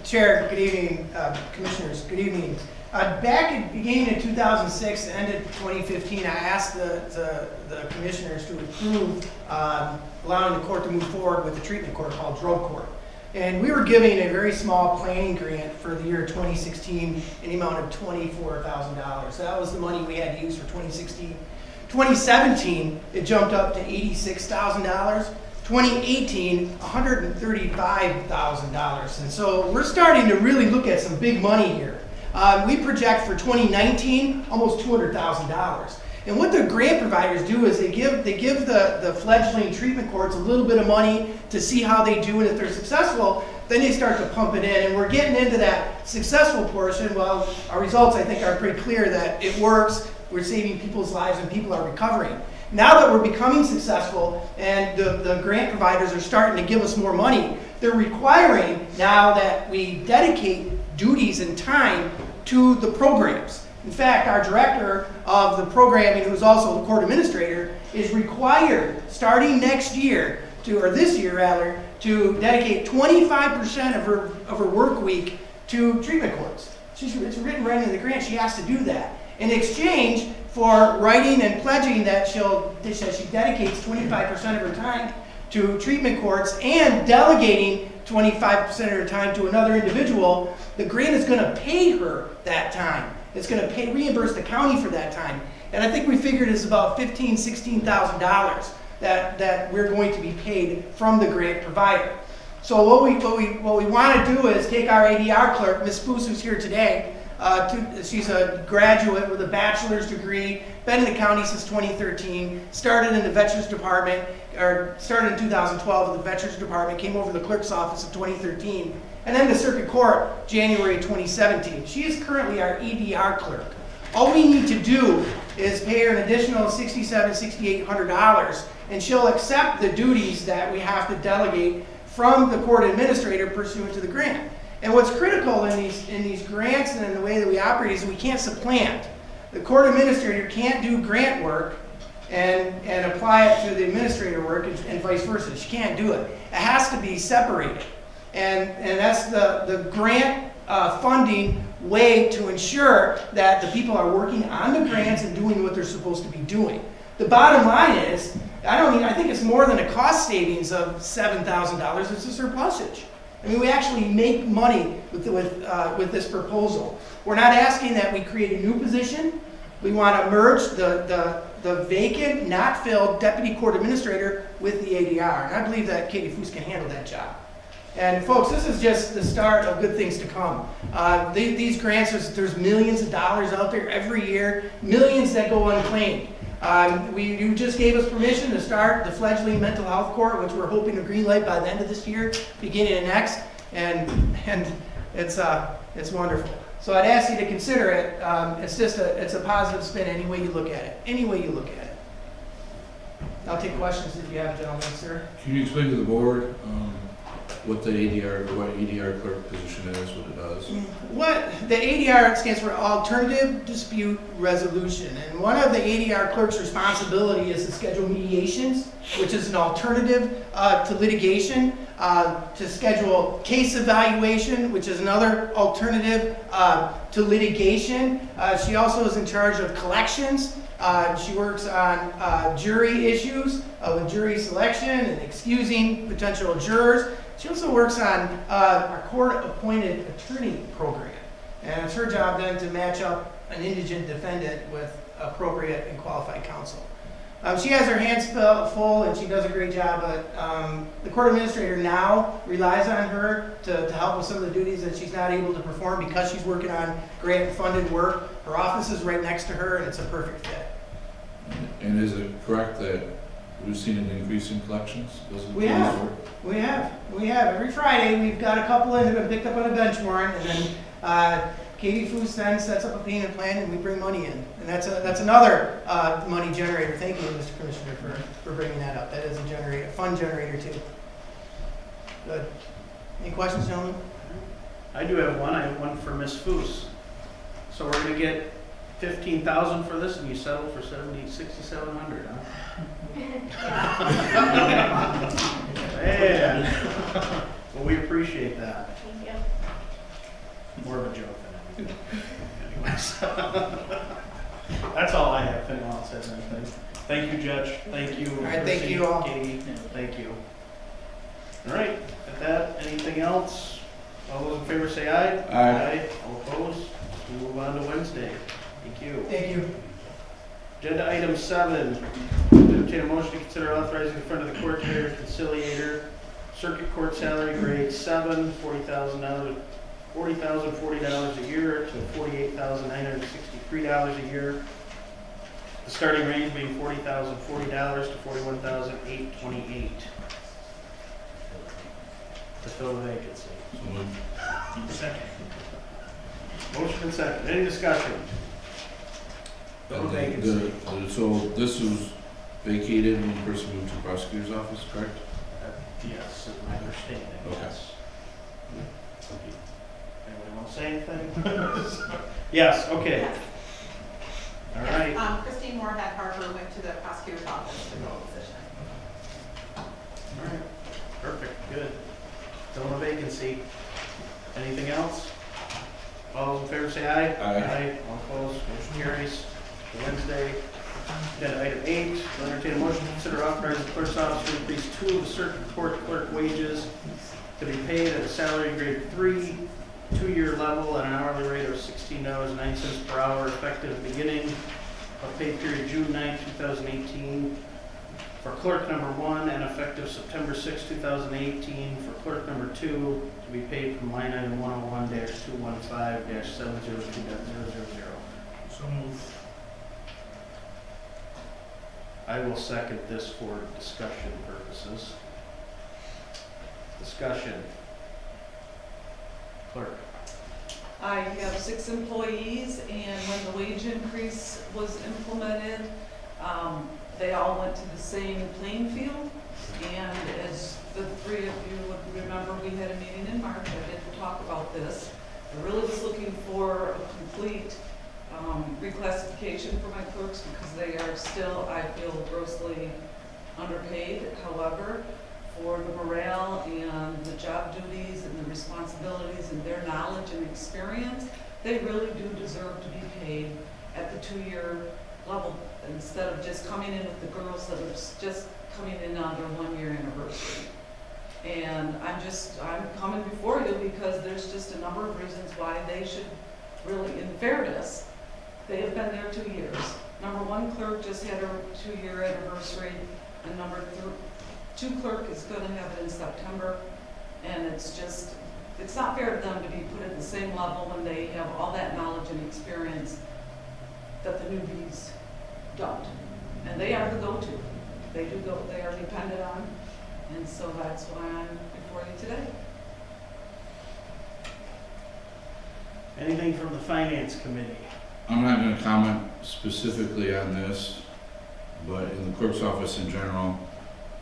Chair, good evening, Commissioners, good evening. Back at beginning of 2006, the end of 2015, I asked the Commissioners to approve allowing the court to move forward with the treatment court called drug court. And we were giving a very small planning grant for the year 2016 in the amount of $24,000. That was the money we had to use for 2016. 2017, it jumped up to $86,000. 2018, $135,000. And so we're starting to really look at some big money here. We project for 2019, almost $200,000. And what the grant providers do is they give the fledgling treatment courts a little bit of money to see how they do, and if they're successful, then they start to pump it in. And we're getting into that successful portion. Well, our results, I think, are pretty clear that it works. We're saving people's lives and people are recovering. Now that we're becoming successful and the grant providers are starting to give us more money, they're requiring now that we dedicate duties and time to the programs. In fact, our director of the programming, who's also the court administrator, is required starting next year, this year rather, to dedicate 25% of her work week to treatment courts. It's written right in the grant. She has to do that. In exchange for writing and pledging that she dedicates 25% of her time to treatment courts and delegating 25% of her time to another individual, the grant is going to pay her that time. It's going to reimburse the county for that time. And I think we figured it's about $15,000, $16,000 that we're going to be paid from the grant provider. So what we want to do is take our ADR clerk, Ms. Foose, who's here today. She's a graduate with a bachelor's degree, been in the county since 2013, started in the Veterans Department, or started in 2012 with the Veterans Department, came over to the clerk's office in 2013, and then the circuit court, January 2017. She is currently our ADR clerk. All we need to do is pay her an additional $6,700, $6,800, and she'll accept the duties that we have to delegate from the court administrator pursuant to the grant. And what's critical in these grants and in the way that we operate is we can't supplant. The court administrator can't do grant work and apply it to the administrator work and vice versa. She can't do it. It has to be separated. And that's the grant funding way to ensure that the people are working on the grants and doing what they're supposed to be doing. The bottom line is, I think it's more than a cost savings of $7,000. It's a surplusage. I mean, we actually make money with this proposal. We're not asking that we create a new position. We want to merge the vacant, not filled deputy court administrator with the ADR. And I believe that Katie Foose can handle that job. And folks, this is just the start of good things to come. These grants, there's millions of dollars out there every year, millions that go unclaimed. You just gave us permission to start the fledgling mental health court, which we're hoping to greenlight by the end of this year, beginning of next, and it's wonderful. So I'd ask you to consider it. It's a positive spin any way you look at it. Any way you look at it. I'll take questions if you have, gentlemen, sir. Can you explain to the board what ADR clerk position is, what it does? What the ADR stands for Alternative Dispute Resolution, and one of the ADR clerk's responsibility is to schedule mediations, which is an alternative to litigation, to schedule case evaluation, which is another alternative to litigation. She also is in charge of collections. She works on jury issues with jury selection and excusing potential jurors. She also works on our court-appointed attorney program. And it's her job then to match up an indigent defendant with appropriate and qualified counsel. She has her hands full and she does a great job, but the court administrator now relies on her to help with some of the duties that she's not able to perform because she's working on grant-funded work. Her office is right next to her and it's a perfect fit. And is it correct that we've seen an increase in collections? We have. Every Friday we've got a couple in that have been picked up on a bench warrant, and then Katie Foos then sets up a payment plan and we bring money in. And that's another money generator. Thank you, Mr. Commissioner, for bringing that up. That is a fund generator too. Good. Any questions, gentlemen? I do have one. I have one for Ms. Foos. So we're gonna get 15,000 for this, and you settled for 6,700, huh? Man. Well, we appreciate that. Thank you. More of a joke than anything. Anyways. That's all I have. If anyone else has anything. Thank you, Judge. Thank you. All right, thank Chrissy, you all. Katie. Thank you. All right. With that, anything else? All those in favor say aye. Aye. All opposed? We move on to Wednesday. Thank you. Thank you. Agenda item 7. Entertain a motion to consider authorizing in front of the court carrier conciliator, circuit court salary grade 7, $40,040 a year to $48,963 a year. The starting range being $40,040 to $41,828 to fill the vacancy. So moved. Second. Motion and second. Any discussion? Fill the vacancy. So this was vacated when the person moved to the prosecutor's office, correct? Yes, is my understanding, Okay. yes. Anybody want to say anything? Yes, okay. All right. Christine Moorhead Harper went to the prosecutor's office to fill the position. All right. Perfect, good. Filling a vacancy. Anything else? All those in favor say aye. Aye. All opposed, motion carries. Wednesday. Agenda item 8, will entertain a motion to consider authorizing the clerk's office to increase 2 of the circuit court clerk wages to be paid at a salary grade 3, 2-year level at an hourly rate of $16.09 per hour effective beginning of pay period June 9, 2018 for clerk number 1 and effective September 6, 2018 for clerk number 2 to be paid from line item 101-215-702.000. So moved. I will second this for discussion purposes. Discussion. Clerk. I have 6 employees, and when the wage increase was implemented, they all went to the same playing field. And as the 3 of you would remember, we had a meeting in March. I did talk about this. I really was looking for a complete reclassification for my clerks because they are still, I feel, grossly underpaid. However, for the morale and the job duties and the responsibilities and their knowledge and experience, they really do deserve to be paid at the 2-year level instead of just coming in with the girls that are just coming in on their 1-year anniversary. And I'm coming before you because there's just a number of reasons why they should really, in fairness, they have been there 2 years. Number 1 clerk just had her 2-year anniversary, and number 2 clerk is going to have it in September. And it's not fair to them to be put at the same level when they have all that knowledge and experience that the newbies don't. And they are the go-to. They are depended on. And so that's why I'm before you today. Anything from the Finance Committee? I'm not going to comment specifically on this, but in the clerk's office in general,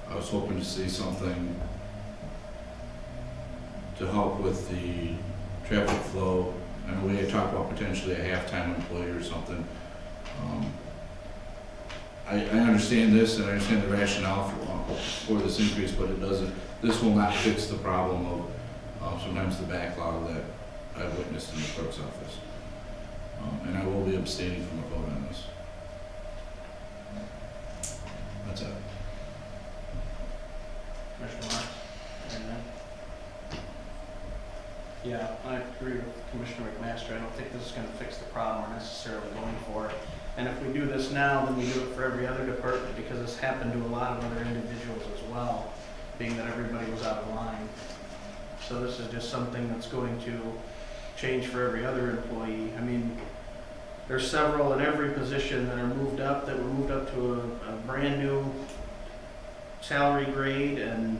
I was hoping to see something to help with the traffic flow. And we had talked about potentially a half-time employee or something. I understand this and I understand the rationale for this increase, but this will not fix the problem of sometimes the backlog that I've witnessed in the clerk's office. And I will be abstaining from a vote on this. That's it. Commissioner Marks? Yeah, I agree with Commissioner McMaster. I don't think this is going to fix the problem we're necessarily going for. And if we do this now, then we do it for every other department because this happened to a lot of other individuals as well, being that everybody was out of line. So this is just something that's going to change for every other employee. I mean, there's several in every position that are moved up, that were moved up to a brand new salary grade, and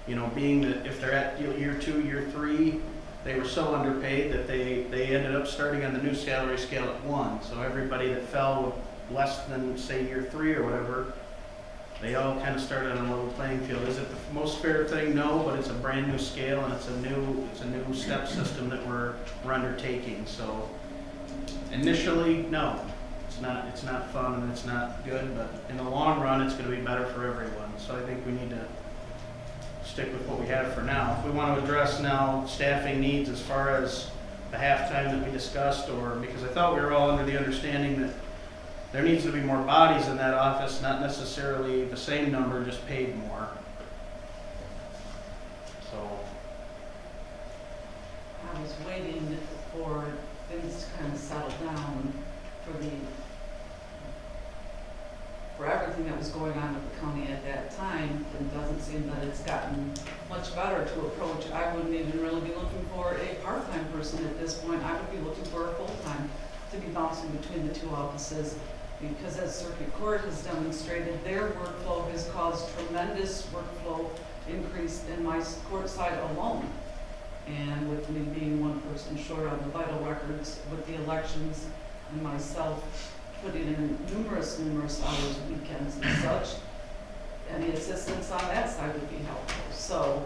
you know, being that if they're at year 2, year 3, they were so underpaid that they ended up starting on the new salary scale at 1. So everybody that fell with less than, say, year 3 or whatever, they all kind of started on a level playing field. Is it the most fair thing? No, but it's a brand new scale and it's a new step system that we're undertaking. So initially, no, it's not fun and it's not good, but in the long run, it's going to be better for everyone. So I think we need to stick with what we have for now. If we want to address now staffing needs as far as the halftime that we discussed, or because I thought we were all under the understanding that there needs to be more bodies in that office, not necessarily the same number, just paid more. So I was waiting for things to kind of settle down for everything that was going on with the county at that time. It doesn't seem that it's gotten much better to approach. I wouldn't even really be looking for a part-time person at this point. I would be looking for a full-time to be bouncing between the two offices, because as Circuit Court has demonstrated, their workflow has caused tremendous workflow increase in my court side alone. And with me being one person short on the vital records with the elections and myself putting in numerous hours, weekends and such, any assistance on that side would be helpful. So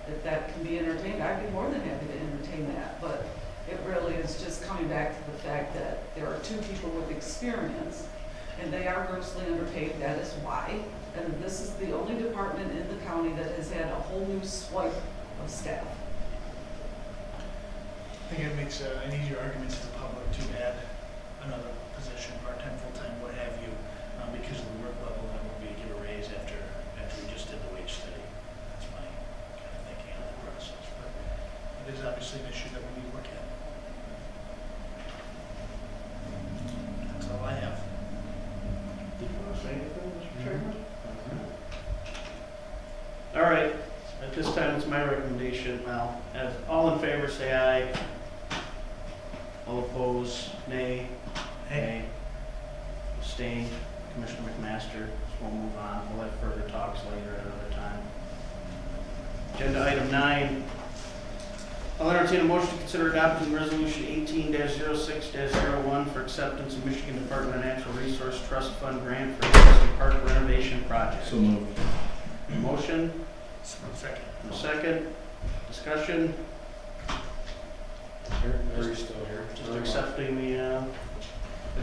if that can be entertained, I'd be more than happy to entertain that. But it really is just coming back to the fact that there are 2 people with experience and they are grossly underpaid. That is why. And this is the only department in the county that has had a whole new swipe of staff. I think it makes an easier argument to the public to add another position, part-time, full-time, what have you, because of the work level, that would be to give a raise after we just did the wage study. That's my kind of thinking on the process, but it is obviously an issue that we need to look at. That's all I have. did you want to say anything, Mr. Chairman? All right, at this time, it's my recommendation. Well, as all in favor, say aye. All opposed, nay. Nay. Abstain. Commissioner McMaster. So we'll move on. We'll have further talks later at another time. Agenda item 9. I'll entertain a motion to consider adopting resolution 18-06-01 for acceptance of Michigan Department of Natural Resource Trust Fund grant for Harrison Park renovation project. So moved. Motion. Second. Second. Discussion. Are you still here? Just accepting the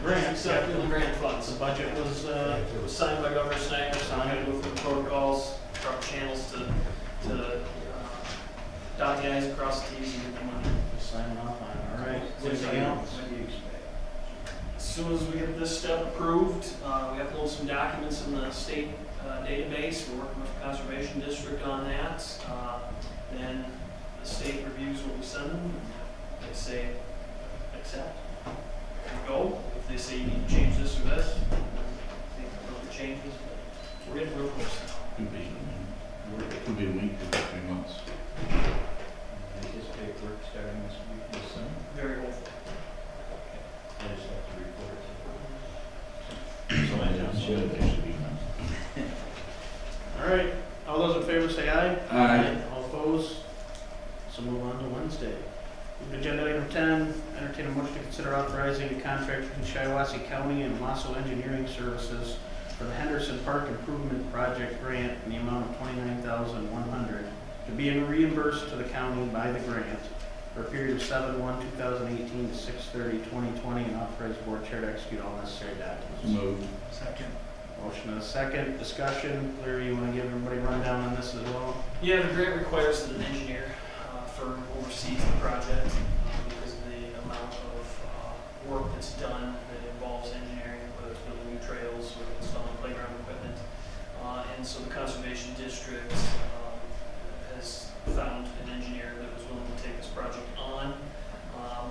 grant. Accepting the grant funds. The budget was, It was signed by Governor Snyder, so I'm going to go through the protocols, proper channels to dot the i's, across the t's, and get the money. just signing off on it. All right. When Anything else? do you expect? As soon as we get this step approved, we upload some documents in the state database. We're working with the Conservation District on that. Then the state reviews what we send them. They say accept. There you go. If they say you need to change this or this, they make further changes. But we're getting real close now. Could be a week, could be 3 months. Anticipate work starting this week, this summer. Very hopeful. I just have to report it. So I should be fine. All right. All those in favor say aye. Aye. All opposed? So move on to Wednesday. Agenda item 10, entertain a motion to consider authorizing a contract between Shiawassee County and Lasso Engineering Services for the Henderson Park Improvement Project grant in the amount of $29,100 to be reimbursed to the county by the grant for a period of 7/1/2018 to 6/30/2020, and authorize board chair to execute all necessary documents. Moved. Second. Motion and a second. Discussion. Larry, you want to give everybody a rundown on this as well? Yeah, the grant requires that an engineer firm oversees the project because of the amount of work that's done that involves engineering, whether it's building new trails or installing playground equipment. And so the Conservation District has found an engineer that was willing to take this project on.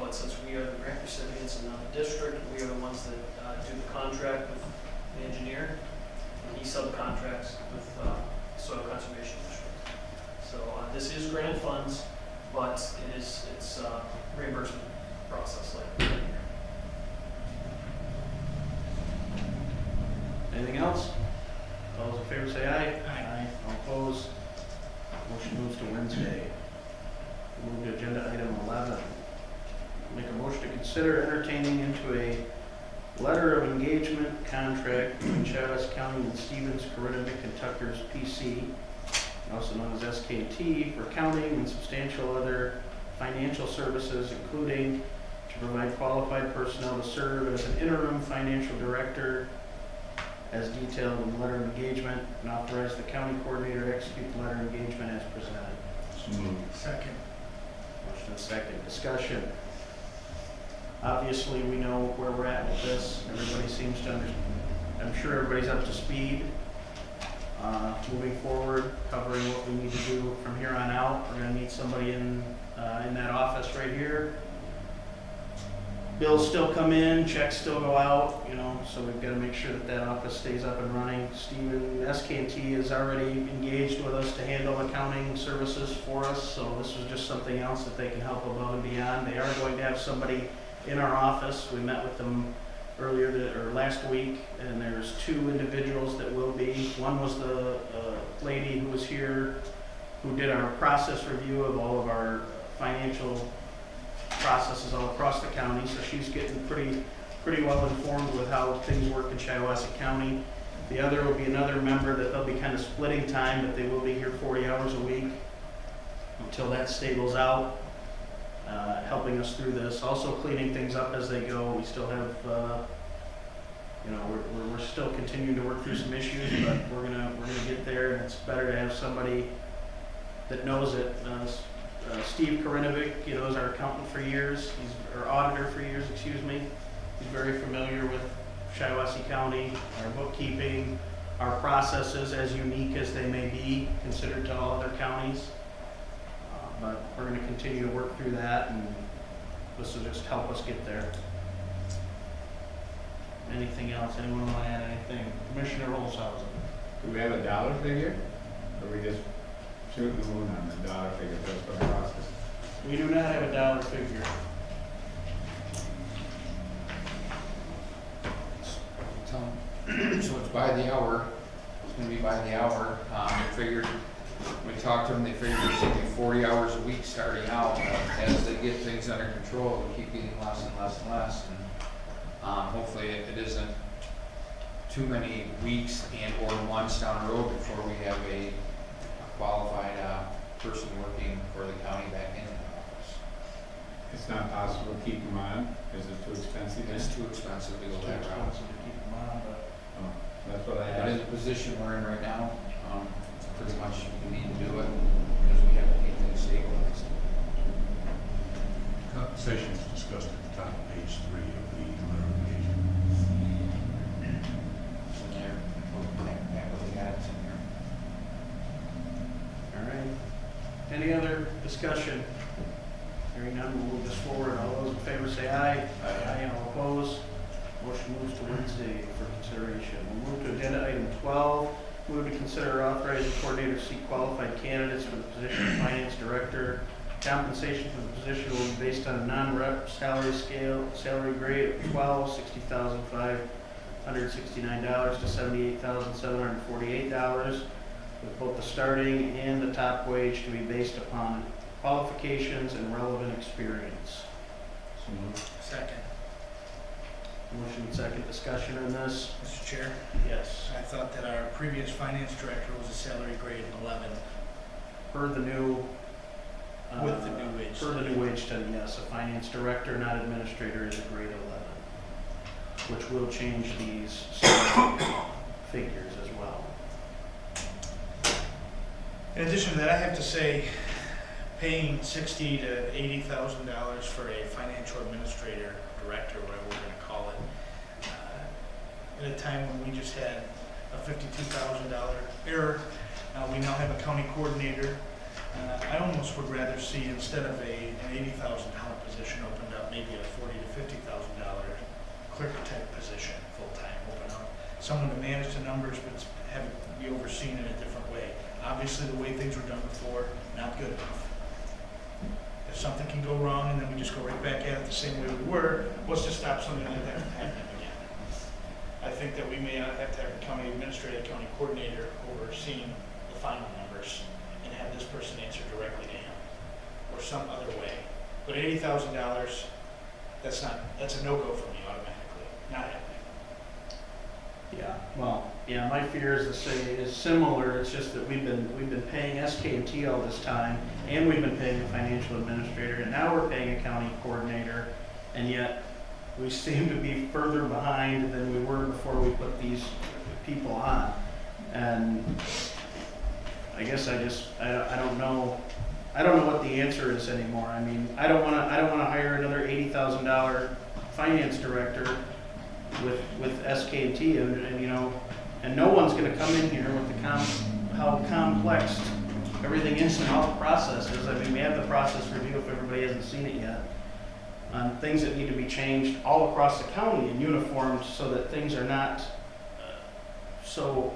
But since we are the grant recipients and not the district, we are the ones that do the contract with the engineer. And he subcontracts with Soil Conservation District. So this is grant funds, but it's reimbursement process like that. Anything else? All those in favor say aye. Aye. All opposed? Motion moves to Wednesday. Move to agenda item 11. Make a motion to consider entertaining into a letter of engagement contract between Shiawassee County and Stevens, Corinnevic, and Tucker's PC, also known as SKT, for accounting and substantial other financial services, including to provide qualified personnel to serve as an interim financial director as detailed in the letter of engagement, and authorize the county coordinator to execute the letter of engagement as presented. Second. Motion and second. Discussion. Obviously, we know where we're at with this. Everybody seems to understand. I'm sure everybody's up to speed. Moving forward, covering what we need to do from here on out. We're gonna need somebody in that office right here. Bills still come in, checks still go out, you know, so we've got to make sure that that office stays up and running. Steven, SK&T is already engaged with us to handle accounting services for us, so this was just something else that they can help above and beyond. They are going to have somebody in our office. We met with them last week, and there's 2 individuals that will be. One was the lady who was here who did our process review of all of our financial processes all across the county, so she's getting pretty well informed with how things work in Shiawassee County. The other will be another member that they'll be kind of splitting time, but they will be here 40 hours a week until that stables out, helping us through this. Also cleaning things up as they go. We still have, we're still continuing to work through some issues, but we're gonna get there, and it's better to have somebody that knows it. Steve Corinnevic, is our accountant for years. He's our auditor for years, excuse me. He's very familiar with Shiawassee County, our bookkeeping, our processes, as unique as they may be considered to all other counties. But we're going to continue to work through that, and this will just help us get there. Anything else? Anyone want to add anything? Commissioner Olshausen. Do we have a dollar figure? Or we just shooting the moon on the dollar figure just for the process? We do not have a dollar figure. So it's by the hour. It's going to be by the hour. They figured, we talked to them, they figured it's going to be 40 hours a week starting out. As they get things under control, we keep getting less and less and less. And hopefully it isn't too many weeks and or months down the road before we have a qualified person working for the county back in the office. It's not possible to keep them on? Is it too expensive? It's too expensive to go that route. That's what I And in asked. the position we're in right now, pretty much we need to do it because we have to keep things stabilized. Compensation is discussed at the top of page 3 of the letter of engagement. In there, that really got it in there. All right. Any other discussion? Hearing none, we'll move this forward. All those in favor say aye. Aye. All opposed? Motion moves to Wednesday for consideration. We'll move to agenda item 12. Move to consider authorizing coordinator to seek qualified candidates for the position of finance director. Compensation for the position will be based on a non-rep salary grade of 12, $60,569 to $78,748, with both the starting and the top wage to be based upon qualifications and relevant experience. Second. Motion and second. Discussion on this. Mr. Chair? Yes. I thought that our previous finance director was a salary grade 11. Per the new With the new wage per the new wage study, yes, a finance director, not administrator, is a grade 11, which will change these figures as well. In addition to that, I have to say, paying $60,000 to $80,000 for a financial administrator, director, whatever we're going to call it, at a time when we just had a $52,000 error, we now have a county coordinator. I almost would rather see, instead of an $80,000 position opened up, maybe a $40,000 to $50,000 clerk type position, full-time, open up. Someone to manage the numbers, but have it be overseen in a different way. Obviously, the way things were done before, not good enough. If something can go wrong and then we just go right back at it the same way we were, what's to stop something like that from happening again? I think that we may not have to have a county administrator, county coordinator overseeing the final numbers and have this person answer directly to him. or some other way. But $80,000, that's a no-go for me automatically, not happening. Yeah, well, yeah, my fear is similar, it's just that we've been paying SK&T all this time, and we've been paying a financial administrator, and now we're paying a county coordinator, and yet we seem to be further behind than we were before we put these people on. And I guess I don't know what the answer is anymore. I mean, I don't wanna hire another $80,000 finance director with SK&T, and you know, and no one's gonna come in here with how complex everything is and all the processes. I mean, we have the process review if everybody hasn't seen it yet, on things that need to be changed all across the county and uniformed so that things are not so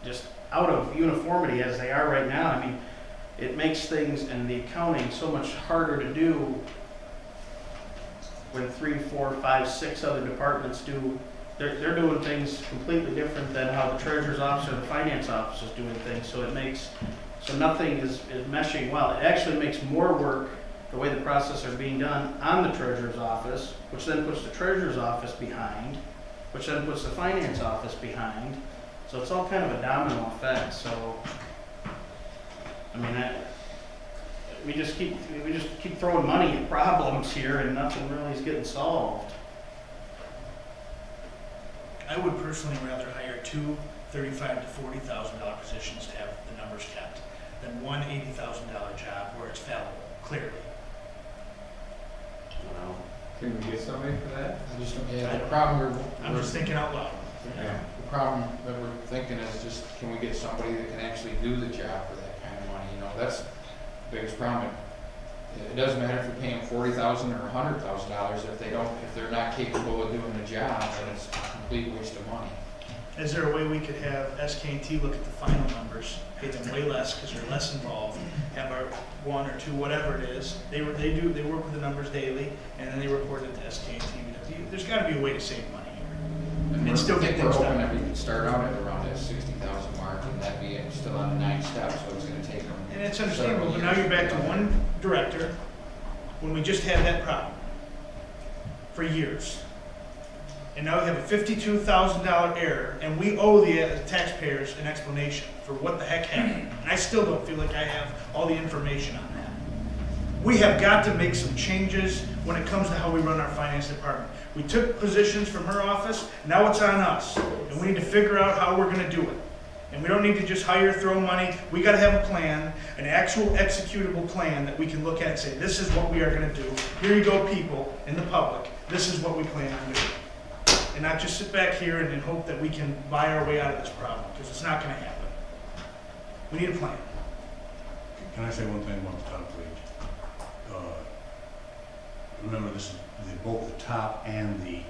just out of uniformity as they are right now. I mean, it makes things and the accounting so much harder to do when 3, 4, 5, 6 other departments do. They're doing things completely different than how the treasurer's office or the finance office is doing things. So nothing is meshing well. It actually makes more work the way the process are being done on the treasurer's office, which then puts the treasurer's office behind, which then puts the finance office behind. So it's all kind of a domino effect. So, I mean, we just keep throwing money at problems here, and nothing really is getting solved. I would personally rather hire two $35,000 to $40,000 positions to have the numbers kept than one $80,000 job where it's fallible, clearly. Can we get somebody for that? I'm just thinking out loud. Yeah. The problem that we're thinking is just, can we get somebody that can actually do the job for that kind of money? You know, that's the biggest problem. It doesn't matter if you're paying $40,000 or $100,000 if they're not capable of doing the job, then it's a complete waste of money. Is there a way we could have SK&T look at the final numbers, pay them way less because they're less involved, have our 1 or 2, whatever it is, they work with the numbers daily, and then they report it to SK&T. There's got to be a way to save money here. And still get things done. That we could start out at around that 60,000 mark, and that'd be still on the 9 steps, so it's going to take them. And it's understandable, but now you're back to one director when we just had that problem for years. And now we have a $52,000 error, and we owe the taxpayers an explanation for what the heck happened. And I still don't feel like I have all the information on that. We have got to make some changes when it comes to how we run our finance department. We took positions from her office, now it's on us. And we need to figure out how we're gonna do it. And we don't need to just throw money. We gotta have a plan, an actual executable plan that we can look at and say, this is what we are gonna do. Here you go, people in the public. This is what we plan on doing. And not just sit back here and hope that we can buy our way out of this problem, because it's not gonna happen. We need a plan. Can I say one thing about the top wage? Remember, this is both the top and the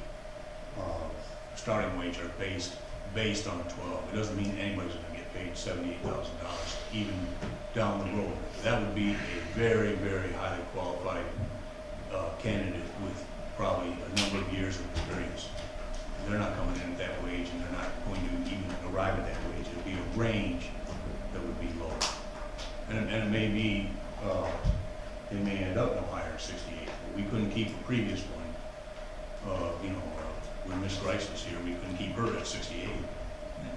starting wage are based on 12. It doesn't mean anybody's going to get paid $78,000 even down the road. That would be a very, very highly qualified candidate with probably a number of years of experience. They're not coming in at that wage, and they're not going to even arrive at that wage. It would be a range that would be low. And it may be, they may end up no higher than 68. We couldn't keep the previous one. When Ms. Rice was here, we couldn't keep her at 68,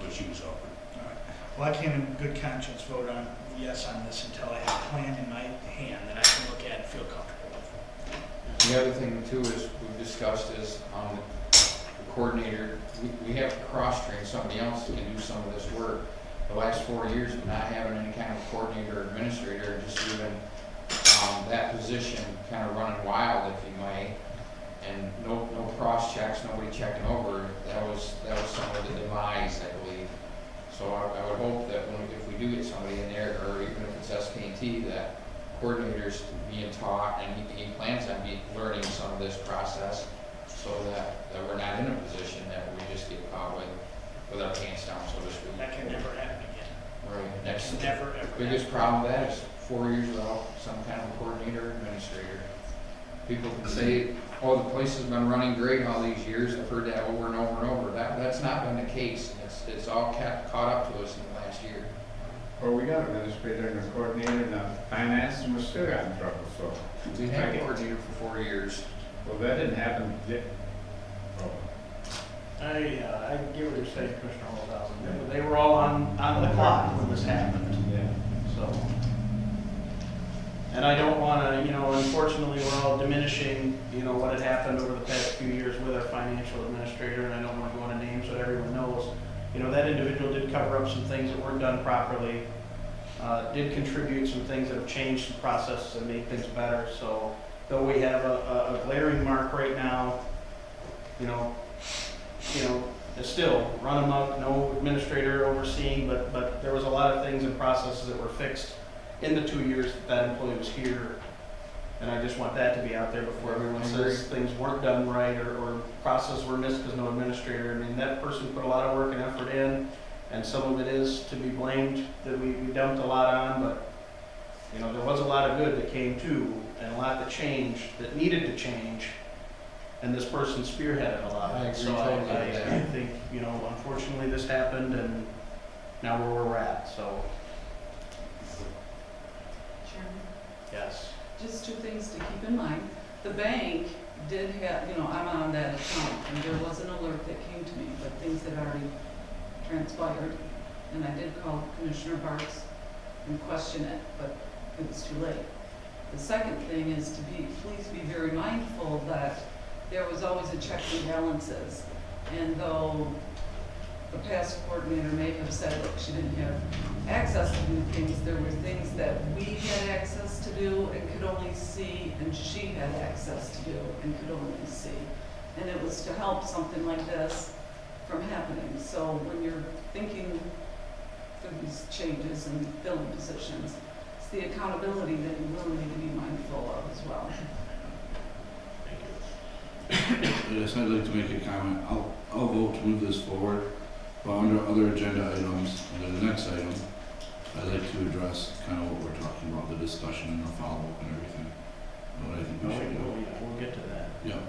but she was offered. All right. Well, I can't in good conscience vote on yes on this until I have a plan in my hand that I can look at and feel comfortable with. The other thing too is we've discussed is the coordinator. We have to cross-train somebody else who can do some of this work. The last 4 years of not having any kind of coordinator or administrator, and just leaving that position kind of running wild, if you may, and no cross checks, nobody checking over. That was some of the demise, I believe. So I would hope that if we do get somebody in there, or even if it's SK&T, that coordinators being taught, and he plans on learning some of this process, so that we're not in a position that we just get caught with our pants down, so to speak. That can never happen again. Right. Next, never ever. Biggest problem with that is 4 years without some kind of coordinator or administrator. People can say, oh, the place has been running great all these years. I've heard that over and over and over. That's not been the case. It's all caught up to us in the last year. Well, we got an administrator and a coordinator and a finance, and we still got in trouble, so. We had a coordinator for 4 years. Well, that didn't happen yet. Oh. I get what you're saying, Commissioner Olshausen. They were all on the clock when this happened. Yeah. So, and I don't want to, unfortunately, we're all diminishing, what had happened over the past few years with our financial administrator, and I don't want to go into names, but everyone knows. That individual did cover up some things that weren't done properly, did contribute some things that have changed the process and made things better. So, though we have a glaring mark right now, still run amok, no administrator overseeing, but there was a lot of things and processes that were fixed in the 2 years that employee was here. And I just want that to be out there before everyone says things weren't done right or processes were missed because no administrator. I mean, that person put a lot of work and effort in, and some of it is to be blamed that we dumped a lot on, but there was a lot of good that came too, and a lot that changed, that needed to change. And this person spearheaded a lot of it. So I think, unfortunately this happened and now where we're at, so. Chairman, Yes. just two things to keep in mind. The bank did have, I'm on that account, and there was an alert that came to me, but things had already transpired. And I did call Commissioner Bartz and question it, but it was too late. The second thing is to please be very mindful that there was always a check and balances. And though the past coordinator may have said, look, she didn't have access to do things, there were things that we had access to do and could only see, and she had access to do and could only see. And it was to help something like this from happening. So when you're thinking through these changes and filling positions, it's the accountability that you really need to be mindful of as well. Yes, I'd like to make a comment. I'll vote to move this forward, but under other agenda items, under the next item, I'd like to address kind of what we're talking about, the discussion and the follow-up and everything. What I think we should do. We'll get to that. Yep.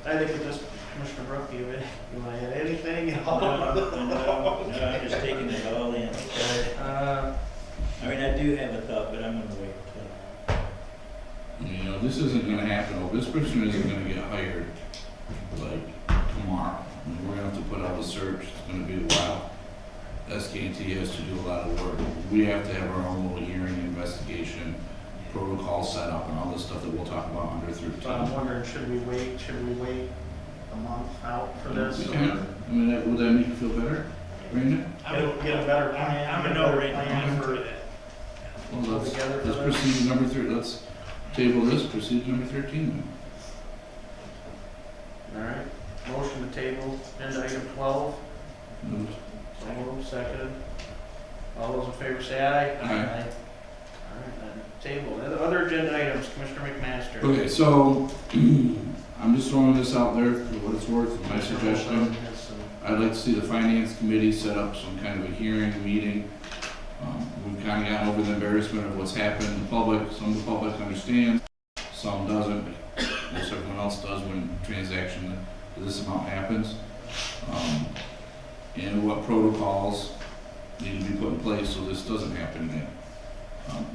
I think with this, Commissioner Brook, you want to add anything? No, I'm just taking it all in. I mean, I do have a thought, but I'm going to wait till. This isn't gonna happen. This person isn't gonna get hired like tomorrow. We're gonna have to put out a search. It's gonna be a while. SK&T has to do a lot of work. We have to have our own little hearing, investigation, protocol set up, and all this stuff that we'll talk about under 13. But I'm wondering, should we wait a month out for this? We can. I mean, would that make you feel better, Brandon? Get a better plan. I'm a no right now for that. Well, let's proceed to number 3. Let's table this, proceed to number 13 All right. Motion to table, agenda item 12. then. So moved, seconded. All those in favor say aye. Aye. All right, then table. Other agenda items, Commissioner McMaster. Okay, so I'm just throwing this out there for what it's worth, my suggestion. I'd like to see the finance committee set up some kind of a hearing, meeting. We've kind of gotten over the embarrassment of what's happened in the public. Some of the public understands, some doesn't. Most everyone else does when a transaction of this amount happens. And what protocols need to be put in place so this doesn't happen again.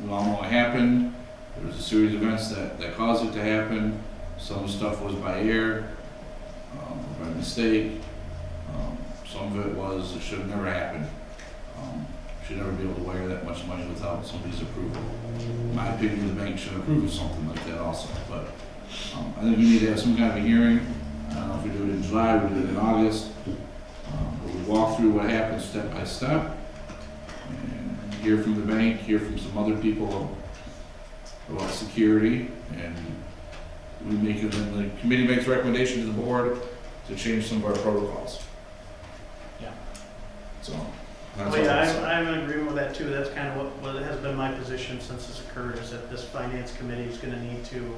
We all know what happened. There was a series of events that caused it to happen. Some stuff was by error, or by mistake. Some of it was, it should have never happened. Should never be able to wire that much money without somebody's approval. In my opinion, the bank should approve of something like that also. But I think we need to have some kind of a hearing. I don't know if we do it in July, we do it in August. But we walk through what happened step by step. And hear from the bank, hear from some other people about security. And we make it, and the committee makes a recommendation to the board to change some of our protocols. Yeah. So. Well, yeah, I'm in agreement with that too. That's kind of what has been my position since this occurred, is that this finance committee is going to need to,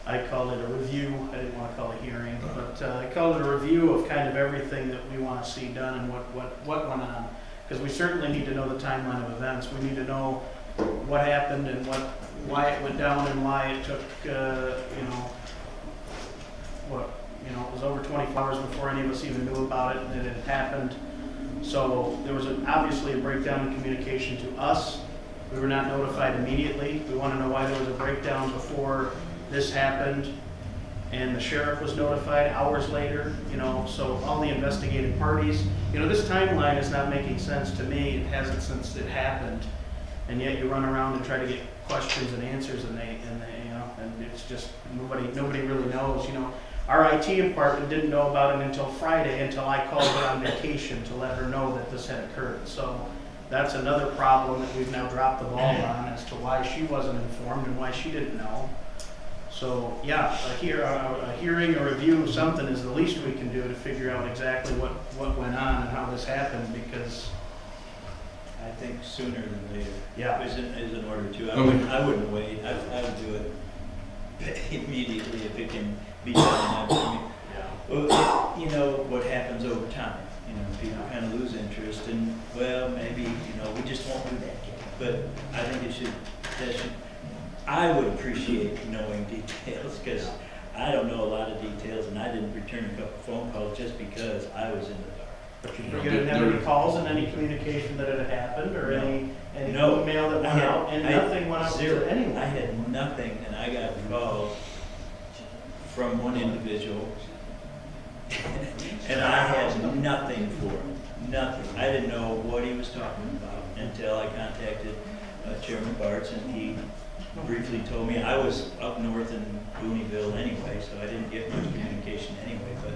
I called it a review. I didn't want to call it a hearing, but I called it a review of kind of everything that we want to see done and what went on. Because we certainly need to know the timeline of events. We need to know what happened and why it went down and why it took, it was over 24 hours before any of us even knew about it, and it had happened. So there was obviously a breakdown in communication to us. We were not notified immediately. We want to know why there was a breakdown before this happened. And the sheriff was notified hours later, so all the investigative parties, this timeline is not making sense to me. It hasn't since it happened. And yet you run around and try to get questions and answers, and and it's just, nobody really knows, Our IT department didn't know about it until Friday, until I called her on vacation to let her know that this had occurred. So that's another problem that we've now dropped the ball on, as to why she wasn't informed and why she didn't know. So yeah, a hearing or review of something is the least we can do to figure out exactly what went on and how this happened, because I think sooner than later. Yeah. Is in order to. Okay. I wouldn't wait. I would do it immediately if it can be done. Well, what happens over time. People kind of lose interest, and well, maybe we just won't do that yet. But I think I would appreciate knowing details, because I don't know a lot of details, and I didn't return a couple phone calls just because I was in the dark. But you didn't have any calls and any communication that it had happened, or any email that went out, and nothing went out to anyone? I had nothing, and I got calls from one individual, and I had nothing for him. Nothing. I didn't know what he was talking about until I contacted Chairman Bartz, and he briefly told me. I was up north in Booneyville anyway, so I didn't get much communication anyway, but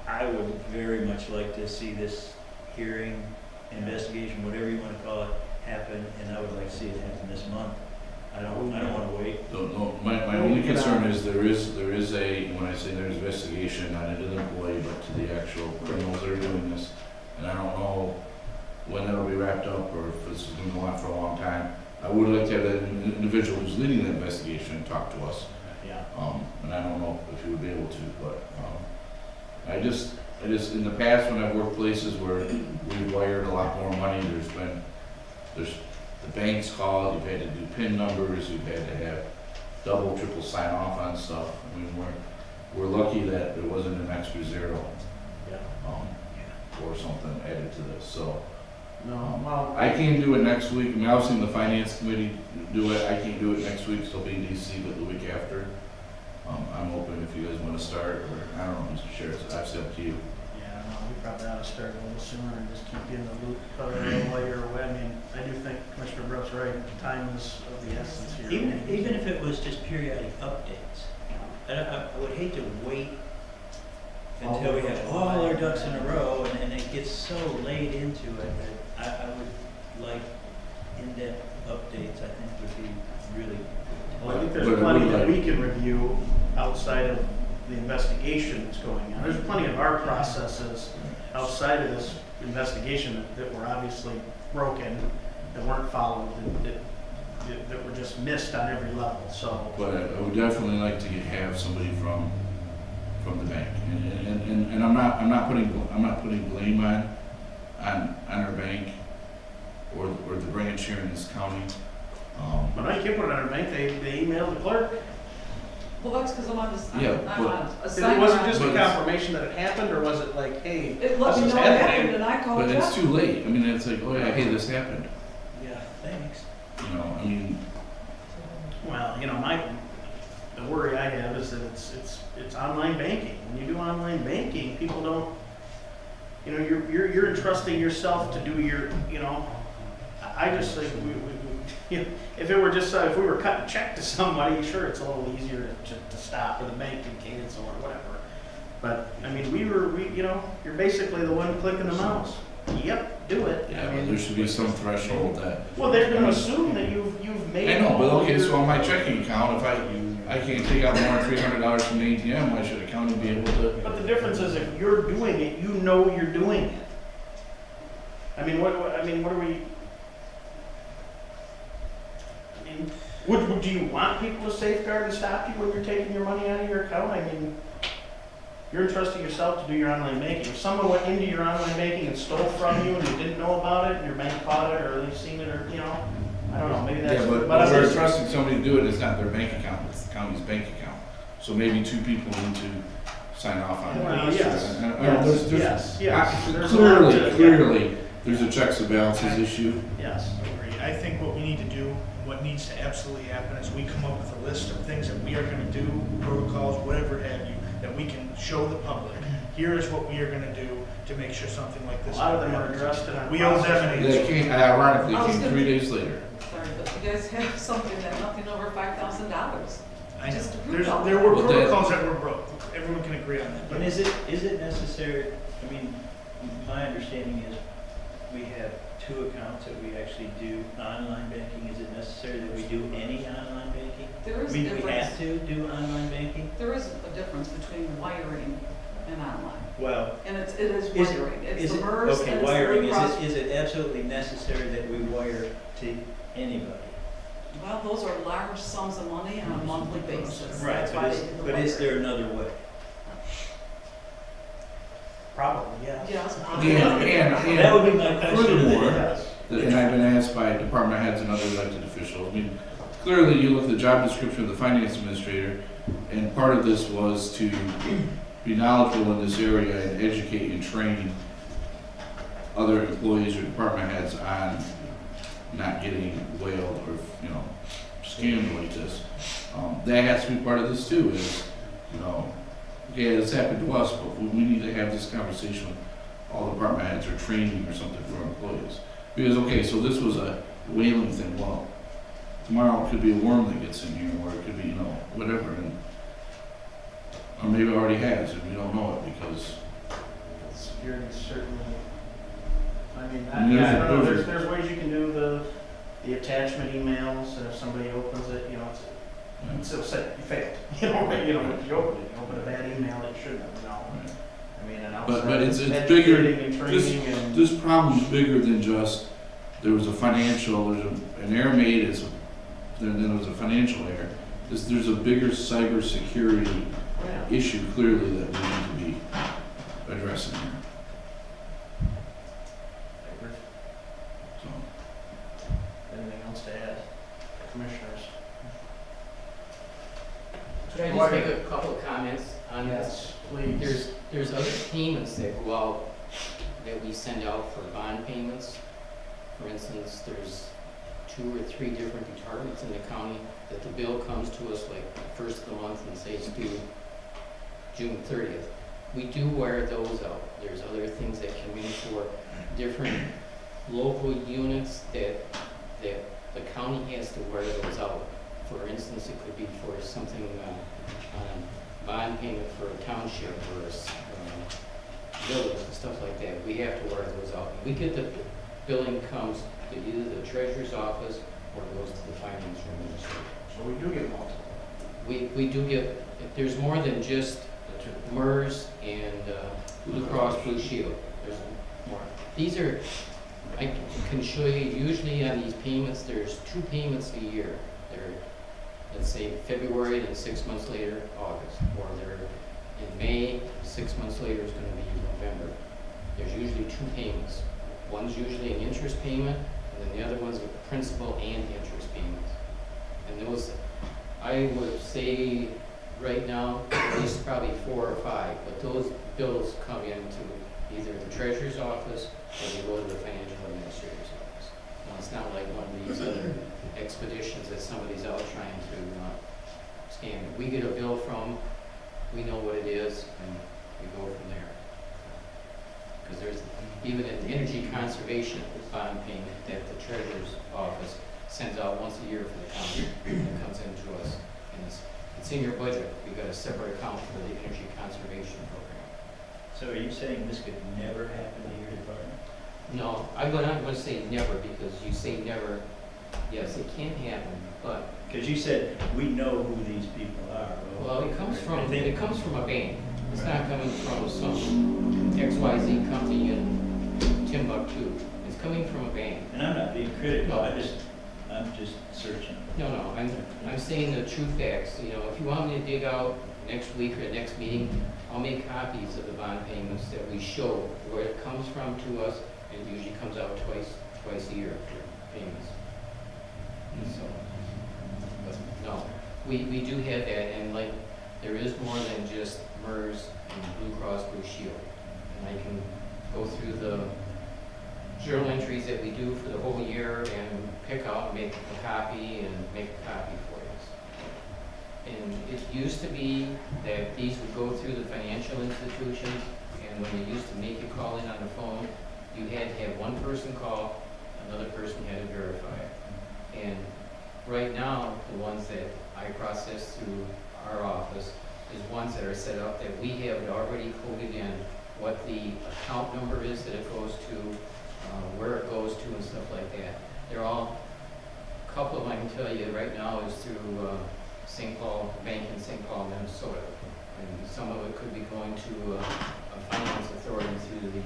I would very much like to see this hearing, investigation, whatever you want to call it, happen, and I would like to see it happen this month. I don't want to wait. No, my only concern is there is a, when I say there's investigation, not into the employee, but to the actual criminals that are doing this. And I don't know when that'll be wrapped up, or if this is going to go on for a long time. I would like to have that individual who's leading the investigation talk to us. Yeah. And I don't know if he would be able to, but I just in the past, when I've worked places where we've wired a lot more money, there's the banks called, you've had to do PIN numbers, you've had to have double, triple sign off on stuff. I mean, we're lucky that there wasn't an extra zero, or something added to this. So I can't do it next week. I mean, I've seen the finance committee do it. I can't do it next week, so I'll be in DC, but the week after. I'm open if you guys want to start, or I don't know, Mr. Sheriff, it's absolutely up to you. Yeah, no, we probably ought to start a little sooner and just keep getting the loop covered a little later away. I mean, I do think Commissioner Brooks right. Time is of the essence here. Even if it was just periodic updates, I would hate to wait until we have all our ducks in a row, and it gets so late into it that I would like in-depth updates. I think would be really. Well, I think there's plenty that we can review outside of the investigation that's going on. There's plenty of our processes outside of this investigation that were obviously broken, that weren't followed, that were just missed on every level. So, but I would definitely like to have somebody from the bank, and I'm not putting blame on our bank or the branch here in this county. But I can't put it on our bank. They emailed the clerk. Well, that's because I'm on this. Yeah, I'm on a Was it just a confirmation that it happened, or was it like, hey, it let me know it happened, and I called But you. it's too late. I mean, it's like, oh yeah, hey, this happened. Yeah, thanks. I mean. Well, the worry I have is that it's online banking. When you do online banking, people don't. You're entrusting yourself to do your. I just think if it were just if we were cutting a check to somebody, sure, it's a little easier to stop, or the bank can cancel or whatever. But I mean, you're basically the one clicking the mouse. Yep, do it. Yeah, but there should be some threshold that. Well, they're going to assume that you've made. I know, but okay, so on my checking account, if I can't take out more than $300 from the ATM, why should a county be able to? But the difference is, if you're doing it, you know you're doing it. I mean, what are we? Do you want people to safeguard and stop you when you're taking your money out of your account? I mean, you're entrusting yourself to do your online banking. If someone went into your online banking and stole from you and you didn't know about it, and your bank caught it, or they've seen it, or I don't know, maybe that's. Yeah, but we're trusting somebody to do it. It's not their bank account; it's the county's bank account. So maybe two people need to sign off on it. Well, yes. Clearly, there's a checks and balances issue. Yes. I think what we need to do, what needs to absolutely happen is we come up with a list of things that we are gonna do, protocols, whatever have you, that we can show the public. Here is what we are gonna do to make sure something like A this. lot of them are addressed in our. We owe them an They answer. came, ironically, I was came gonna- 3 days later. Sorry, but you guys have something that nothing over $5,000. I know. Just to prove all There that. were Well, that- protocols that were broke. Everyone can agree on that. And is it necessary, I mean, my understanding is we have 2 accounts that we actually do online banking. Is it necessary that we do any online banking? There is I mean, a we difference. have to do online banking? There is a difference between wiring and online. Well, And it is is it- wiring. It's is the it- MERS okay, and it's the wiring, Blue Cross. is it absolutely necessary that we wire to anybody? Well, those are large sums of money on a monthly basis. Right, That's why they do the but is wiring. there another way? Probably, yes. Yes. And That would be my question. furthermore, Yes. and I've been asked by department heads and other elected officials, I mean, clearly you look at the job description of the finance administrator, and part of this was to be knowledgeable in this area and educate and train other employees or department heads on not getting whaled or, scammed like this. That has to be part of this too, is, okay, this happened to us, but we need to have this conversation with all department heads or training or something for our employees. Because, okay, so this was a whaling thing, well, tomorrow it could be a worm that gets in here, or it could be, whatever, or maybe it already has, and we don't know it because, Security certainly, I mean, I mean, I don't know, there's- there's ways you can do the attachment emails, and if somebody opens it, it's upset, you failed. If you open it, you open a bad email, it shouldn't have, Right. I mean, and but it's outside bigger, educating and training and. this problem's bigger than just, there was a financial, an error made, then there was a financial error. There's a bigger cybersecurity Yeah. issue clearly that we need to be addressing here. So, Anything else to add, commissioners? Could I just make a couple of comments on this? Yes, please. There's other payments that go out, that we send out for bond payments. For instance, there's 2 or 3 different departments in the county that the bill comes to us like the first of the month and say it's due June 30th. We do wire those out. There's other things that come in for different local units that the county has to wire those out. For instance, it could be for something, bond payment for a township or a village and stuff like that. We have to wire those out. We get the billing comes to either the treasurer's office or goes to the finance administrator. So we do get multiple. We do get, there's more than just MERS and Blue Cross Blue Shield. There's more. These are, I can show you, usually on these payments, there's 2 payments a year. They're, let's say, February, then 6 months later, August. Or they're in May, 6 months later is going to be November. There's usually 2 payments. One's usually an interest payment, and then the other one's a principal and interest payments. And those, I would say right now, at least probably 4 or 5, but those bills come into either the treasurer's office or they go to the financial administrator's office. Now, it's not like one of these other expeditions that somebody's out trying to scam. We get a bill from, we know what it is, and we go from there. Because there's even an energy conservation bond payment that the treasurer's office sends out once a year for the county that comes into us. And it's in your budget. You've got a separate account for the energy conservation program. So are you saying this could never happen to your department? No, I'm not going to say never because you say never. Yes, it can happen, but Because you said, we know who these people are. well, it comes from a bank. It's not coming from some XYZ company in Timbuktu. It's coming from a bank. And I'm not being critical, No. I'm just searching. No, I'm saying the true facts. If you want me to dig out next week or next meeting, I'll make copies of the bond payments that we show where it comes from to us, and it usually comes out twice a year for payments. So, but no, we do have that, and like there is more than just MERS and Blue Cross Blue Shield. And I can go through the journal entries that we do for the whole year and pick out, make a copy and make a copy for you. And it used to be that these would go through the financial institutions, and when they used to make you call in on the phone, you had to have one person call, another person had to verify it. And right now, the ones that I process through our office is ones that are set up that we have already coded in what the account number is that it goes to, where it goes to and stuff like that. They're all, a couple of them I can tell you right now is through St. Paul, Bank in St. Paul, Minnesota. And some of it could be going to a finance authority through the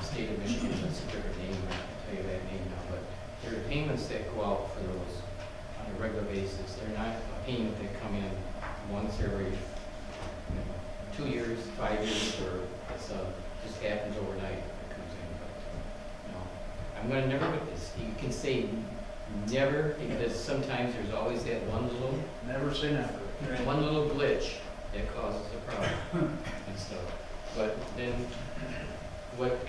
state of Michigan. That's a different name, I can tell you that name now. But there are payments that go out for those on a regular basis. They're not a payment that come in once every 2 years, 5 years, or it's just happens overnight it comes in. But I'm gonna never put this. You can say never, because sometimes there's always that one little, Never say never. one little glitch that causes a problem and stuff. But then,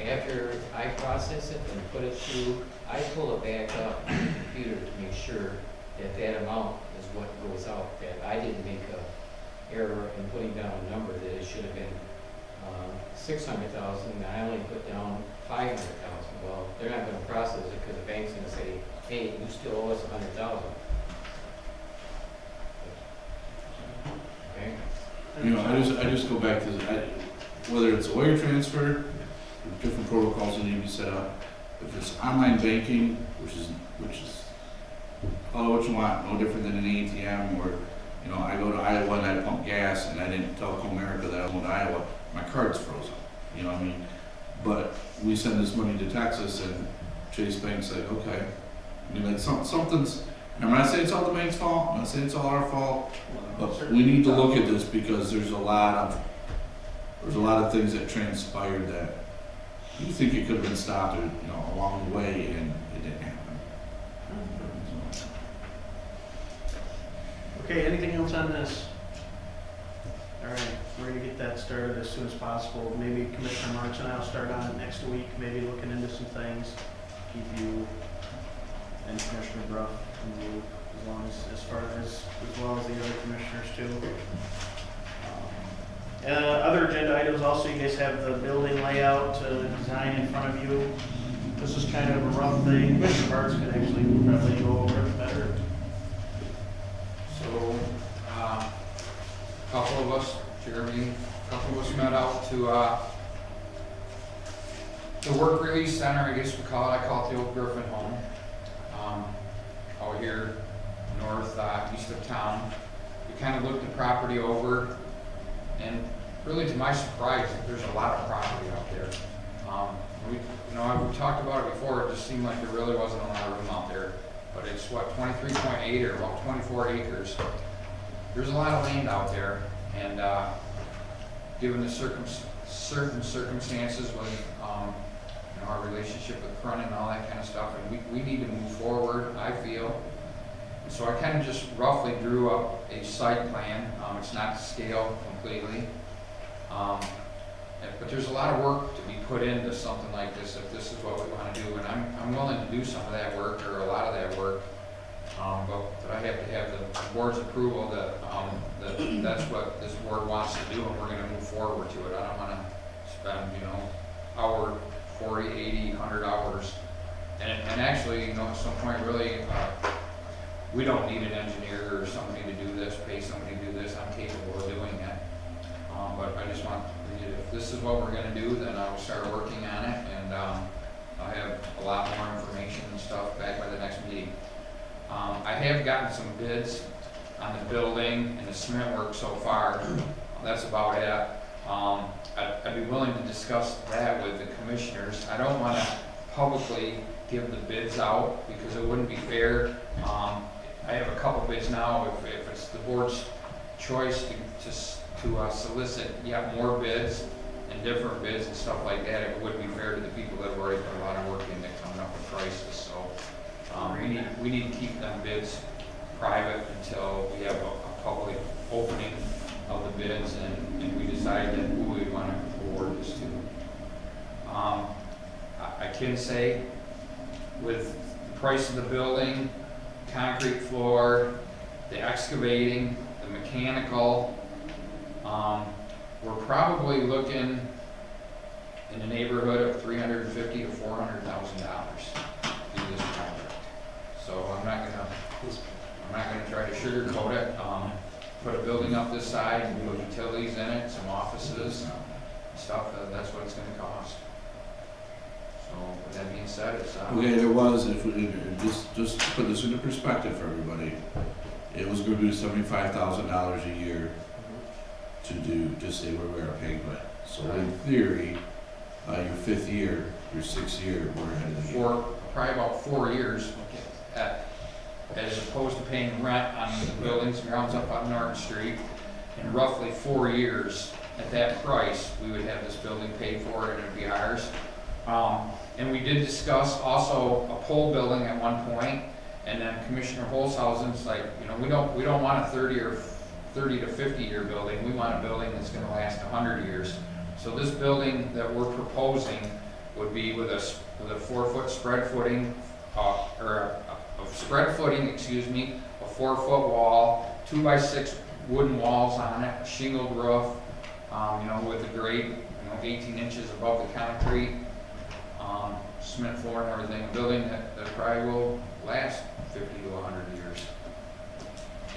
after I process it and put it through, I pull it back up on the computer to make sure that that amount is what goes out, that I didn't make a error in putting down a number that it should have been 600,000, and I only put down 500,000. Well, they're not going to process it because the bank's going to say, hey, you still owe us 100,000. Okay. You know, I just go back to whether it's a wire transfer, different protocols that need to be set up. If it's online banking, which is call it what you want, no different than an ATM, or you know, I go to Iowa and I pump gas and I didn't tell Comerica that I went to Iowa, my card's frozen. You know what I mean? But we send this money to Texas and Chase Bank's like, okay. I mean, like something's, I'm not saying it's all the bank's fault, I'm not saying it's all our fault, but we need to look at this because there's a lot of things that transpired that you think it could have been stopped, you know, along the way, and it didn't happen. Okay, anything else on this? All right, we're gonna get that started as soon as possible. Maybe Commissioner Marks and I'll start on it next week, maybe looking into some things. Keep you and Commissioner Bruff in the loop as well as the other commissioners too. Other agenda items also, you guys have the building layout design in front of you. This is kind of a rough thing. Commissioner Marks can actually probably go over it better. So, a couple of us, Jeremy, a couple of us met out to the work release center, I guess we call it. I call it the old Griffin home. Out here north, east of town. We kind of looked the property over, and really to my surprise, there's a lot of property out there. We've talked about it before, it just seemed like there really wasn't a lot of room out there. But it's what, 23.8 or about 24 acres. There's a lot of land out there, and given the certain circumstances with our relationship with Crun and all that kind of stuff, and we need to move forward, I feel. So I kind of just roughly drew up a site plan. It's not to scale completely. But there's a lot of work to be put into something like this if this is what we want to do. And I'm willing to do some of that work, or a lot of that work. But I have to have the board's approval that that's what this board wants to do, and we're going to move forward to it. I don't want to spend, hour, 40, 80, 100 hours. And actually, at some point, really, we don't need an engineer or somebody to do this, pay somebody to do this. I'm capable of doing it. But I just want, if this is what we're going to do, then I will start working on it, and I'll have a lot more information and stuff back by the next meeting. I have gotten some bids on the building and the cement work so far. That's about it. I'd be willing to discuss that with the commissioners. I don't want to publicly give the bids out because it wouldn't be fair. I have a couple bids now. If it's the board's choice to solicit yet more bids and different bids and stuff like that, it wouldn't be fair to the people that have already put a lot of work into coming up with prices. So we need to keep them bids private until we have a public opening of the bids, and we decided that who we want to award this to. I can say, with the price of the building, concrete floor, the excavating, the mechanical, we're probably looking in the neighborhood of $350,000 to $400,000 to do this project. So I'm not gonna try to sugarcoat it. Put a building up this side, and put utilities in it, some offices, stuff. That's what it's gonna cost. So with that being said, it's Okay, there was, if we, just to put this into perspective for everybody, it was going to be $75,000 a year to do, just say where we are pavement. So in theory, your 5th year, your 6th year, we're ahead of the game. for probably about 4 years, as opposed to paying rent on the buildings and grounds up on Norton Street. In roughly 4 years, at that price, we would have this building paid for and it'd be ours. And we did discuss also a pole building at one point, and then Commissioner Holzhausen's like, you know, we don't want a 30 to 50 year building. We want a building that's going to last 100 years. So this building that we're proposing would be with a 4-foot spread footing, or a spread footing, excuse me, a 4-foot wall, 2x6 wooden walls on it, a shingled roof, you know, with a grade, you know, 18 inches above the concrete, cement floor and everything. A building that probably will last 50 to 100 years.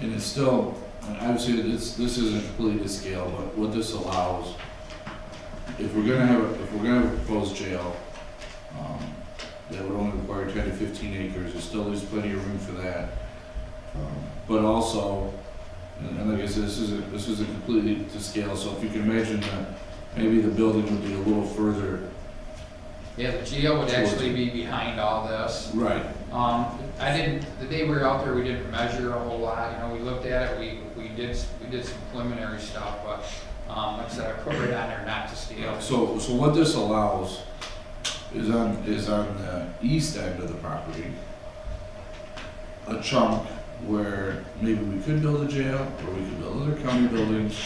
And it's still, and obviously this isn't completely to scale, but what this allows, if we're gonna have a proposed jail, that would only require 10 to 15 acres, there still leaves plenty of room for that. But also, and like I said, this isn't completely to scale, so if you can imagine that maybe the building would be a little further. Yeah, the jail would actually be behind all this. Right. The day we were out there, we didn't measure a whole lot, you know, we looked at it, we did some preliminary stuff, but, like I said, I put it on there not to scale. So what this allows is on the east end of the property, a chunk where maybe we could build a jail, or we could build other county buildings,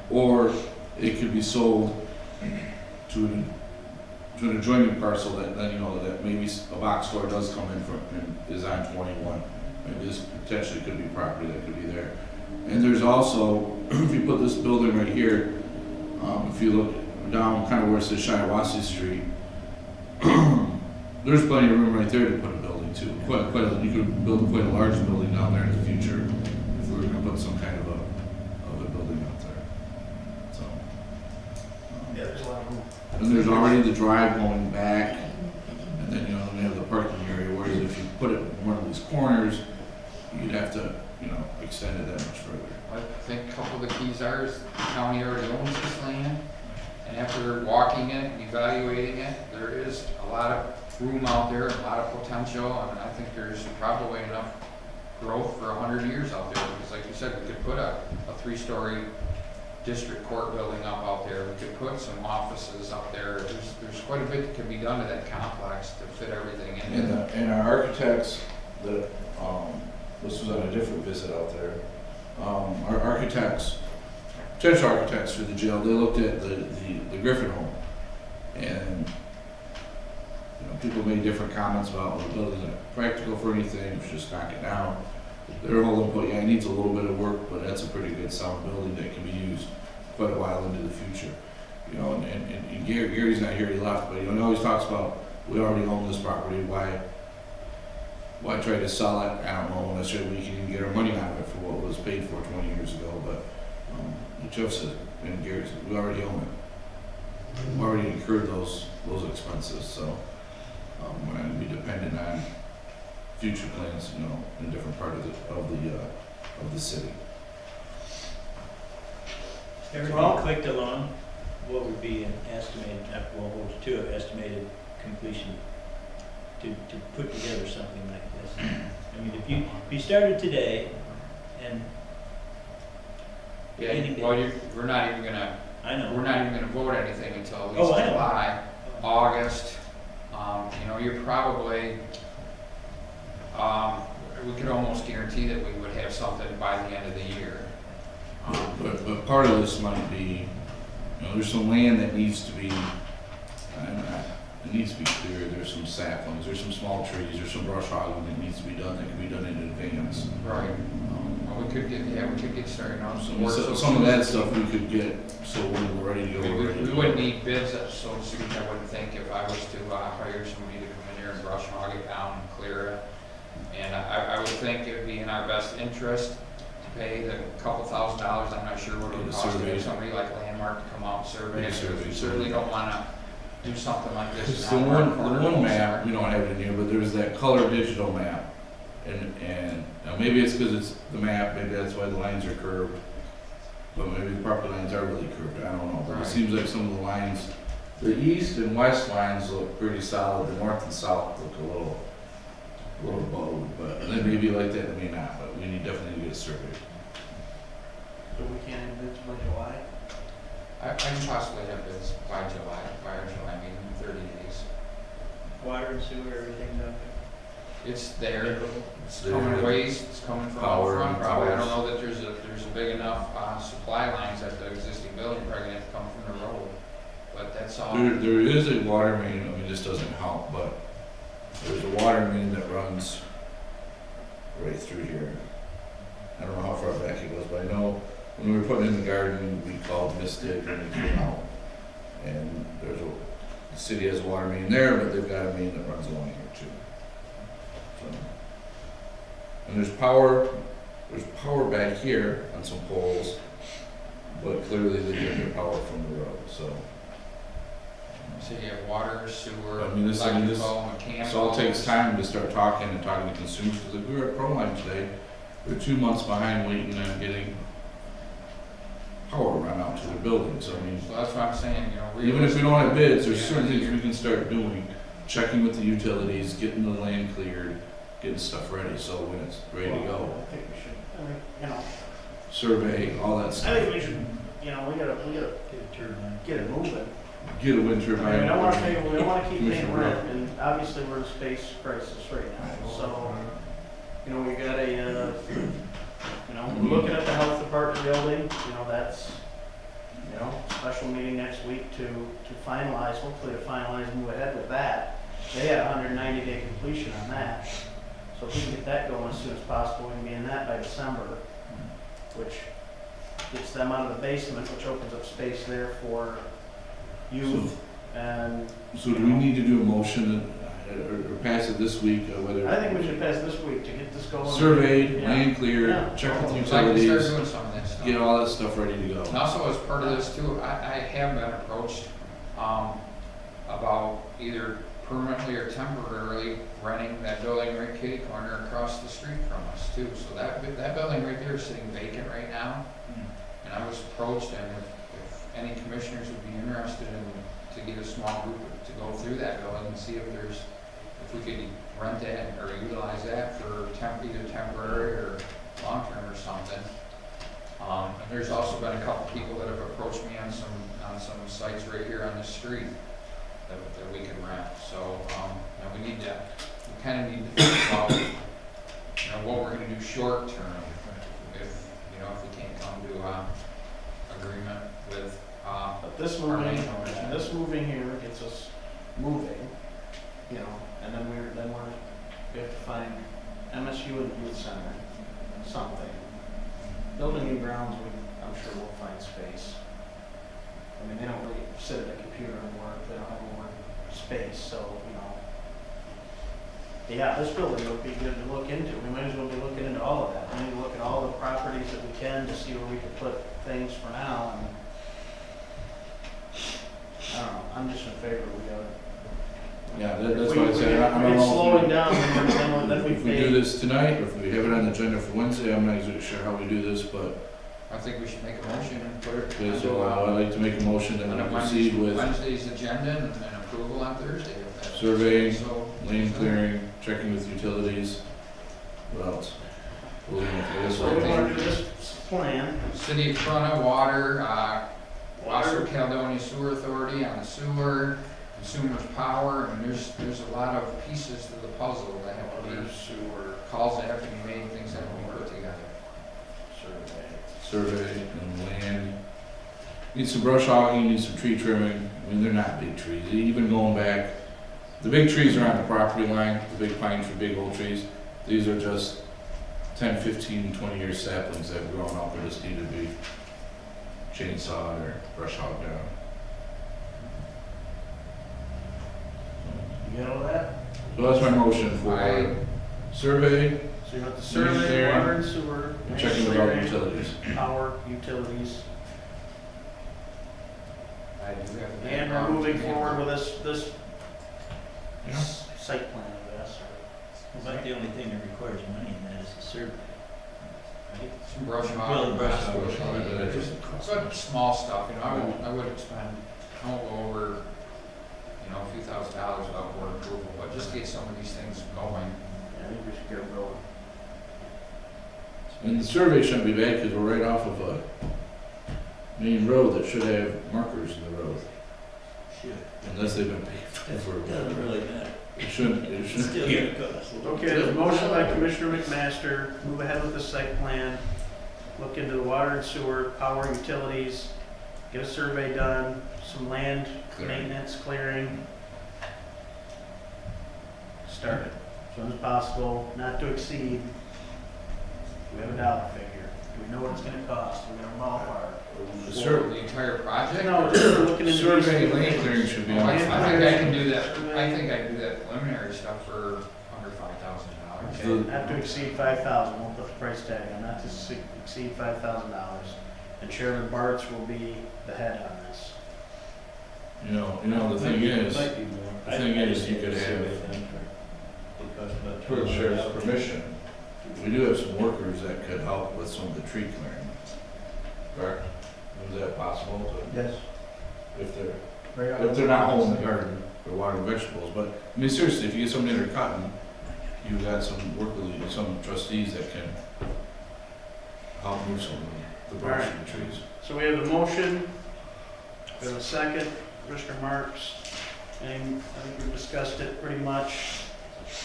or it could be sold to an adjoining parcel that then, you know, that maybe a box store does come in from, and is on 21. Maybe this potentially could be property that could be there. And there's also, if you put this building right here, if you look down kind of where it says Shiawassee Street, there's plenty of room right there to put a building too. You could build quite a large building down there in the future if we were going to put some kind of a building out there. So. Yeah, there's a lot of room. And there's already the drive going back, and then, you know, we have the parking area, whereas if you put it in one of these corners, you'd have to, you know, extend it that much further. I think a couple of the keys are is the county already owns this land, and after walking it and evaluating it, there is a lot of room out there, a lot of potential, and I think there's probably enough growth for 100 years out there, because like you said, we could put a 3-story district court building up out there, we could put some offices up there. There's quite a bit that can be done to that complex to fit everything in. And our architects, this was on a different visit out there, our architects, potential architects for the jail, they looked at the Griffin home, and you know, people made different comments about, well, the building's not practical for anything, we should just knock it down. Their whole input, yeah, it needs a little bit of work, but that's a pretty good sound building that can be used quite a while into the future. You know, and Gary's not here, he left, but you know, he always talks about, we already own this property, why try to sell it? I don't know, necessarily we can even get our money out of it for what it was paid for 20 years ago, but Jeff said, and Gary said, we already own it. We've already incurred those expenses, so we're not going to be dependent on future plans, you know, in a different part of the city. Everyone clicked along, what would be an estimated, estimated completion to put together something like this? I mean, if you started today and we're not even gonna. I know. We're not even gonna vote anything until at least I know. July, August. You know, you're probably. We could almost guarantee that we would have something by the end of the year. But part of this might be, there's some land that needs to be, it needs to be cleared. There's some saplings, there's some small trees, there's some brush hogging that needs to be done, that can be done in advance. Right. Well, we could get started on some work. Some of that stuff we could get, so when we're ready to go, we're ready to We go. wouldn't need bids, so to speak, I wouldn't think, if I was to hire somebody to come in here and brush hog it down and clear it. And I would think it would be in our best interest to pay the couple $1,000s, I'm not sure what it would cost to get somebody like Landmark to come out and survey it. We certainly don't wanna do something like this. It's the one map, we don't have it in here, but there's that color digital map. And now maybe it's because it's the map, maybe that's why the lines are curved. But maybe the property lines are really curved, I don't know. But it seems like some of the lines, the east and west lines look pretty solid, the north and south look a little bowed. But and then maybe like that, it may not, but we need definitely to get a survey. So we can't have bids by July? I can possibly have bids by our July meeting, in 30 days. Water and sewer, everything's up It's there. It's there. coming waste. It's coming from Power front. and Probably. I don't towers. know that there's a big enough supply lines at the existing building. Probably gonna have to come from the road. But that's all. There is a water main, I mean, this doesn't help, but there's a water main that runs right through here. I don't know how far back it goes, but I know when we were putting in the garden, we called Mystic and it came out. And the city has a water main there, but they've got a main that runs along here too. So, and there's power back here on some poles, but clearly they get their power from the road, so. So you have water, sewer, I mean, this electrical, mechanical. all takes time to start talking to consumers, because if we were at Proline today, we're 2 months behind waiting on getting power run out to the buildings. I mean, So that's what I'm saying, even if we don't have bids, there's certain things we can start doing, checking with the utilities, getting the land cleared, getting stuff ready, so when it's ready to go. I think we should, Survey, all that stuff. I think we should, we gotta get it moving. Get a wind turbine. We don't wanna keep paying rent, and obviously we're in a space crisis right now, so, we gotta, we're looking at the health department building, that's, special meeting next week to finalize, hopefully to finalize and move ahead with that. They had a 190-day completion on that, so if we can get that going as soon as possible, we can be in that by December, which gets them out of the basement, which opens up space there for youth and. So do we need to do a motion or pass it this week, whether? I think we should pass this week to get this going. Surveyed, Yeah. land cleared, Yeah. check with the I'd like to utilities, start doing some of that stuff. get all that stuff ready to go. And also as part of this too, I have been approached about either permanently or temporarily renting that building right kitty corner across the street from us too. So that building right there is sitting vacant right now. And I was approached, and if any commissioners would be interested to get a small group to go through that building and see if we could rent that or utilize that for either temporary or long-term or something. And there's also been a couple people that have approached me on some sites right here on the street that we can rent. So, and we kind of need to think about, what we're gonna do short term if we can't come to agreement with, But this our moving, main owners. this moving here gets us moving, and then we have to find MSU and Youth Center, something. Building new grounds, I'm sure we'll find space. I mean, they don't really sit at a computer and work, they don't have more space, so, yeah, this building would be good to look into. We might as well be looking into all of that. We need to look at all the properties that we can to see where we can put things for now, and I don't know, I'm just in favor, we gotta. Yeah, that's what I said. I don't It's know slowing down, then if we do this tonight, or if we have it on the agenda for Wednesday. I'm not exactly sure how we do this, but. I think we should make a motion and put it. Okay, so I'd like to make a motion that we proceed with Wednesday's agenda and approval on Thursday. If that's surveying, so. land clearing, checking with utilities. What else? We'll leave it to this So we one. wanna do this plan. City of Corona, water, Wasco Caledonia Sewer Authority on the sewer, consumers power, and there's a lot of pieces to the puzzle that have to be, calls that have to be made, things that have to be put together. Survey and Need some brush hogging, need some tree trimming. I mean, they're not big trees. Even going back, the big trees are on the property line, the big pines are big old trees. These are just 10, 15, 20-year saplings that have grown up and just need to be chainsawed or brush hogged down. You got all that? So that's my motion for survey, So you want the survey, water and sewer, and checking with all the utilities. power, utilities, I do have a and we're background. moving forward with this Yeah. site plan, I guess, or About the only thing that requires money in that is the survey. Right? Some brush Build hog. brush Brush hog. hog, but that doesn't cost But much. small stuff, you know, I would expend, I won't go over, you know, a few $1,000s without board approval, but just get some of these things going. I think we should get it rolling. And the survey shouldn't be bad because we're right off of a main road that should have markers in the road, Should. unless they've been paved over. Doesn't really matter. It shouldn't, It's it still shouldn't. gonna cost. Okay, there's a motion by Commissioner McMaster, move ahead with the site plan, look into the water and sewer, power, utilities, get a survey done, some land Clearing. maintenance, clearing. Start it as soon as possible, not to exceed. We have a dollar figure. Do we know what it's gonna cost? We're gonna ballpark. The For sur- the entire project? No, just for looking into these survey things. lane clearing should be Oh, on. I think I can do that, Survey. I think I can do that preliminary stuff for under $5,000. Okay, not to exceed 5,000, we'll put the price tag on, not to exceed $5,000. And Chairman Bartz will be the head on this. You know, the thing is, Might be more. the thing I is, just you think could the have- survey thing it costs about for the sheriff's $200. permission, we do have some workers that could help with some of the tree clearing. Correct? Is that possible to, Yes. if they're not home in the garden, they're watering vegetables, but, I mean, seriously, if you get somebody that are cutting, you've got some some trustees that can help move some of the brush and the trees. So we have the motion, we have a second, Commissioner Marks, and I think we've discussed it pretty much.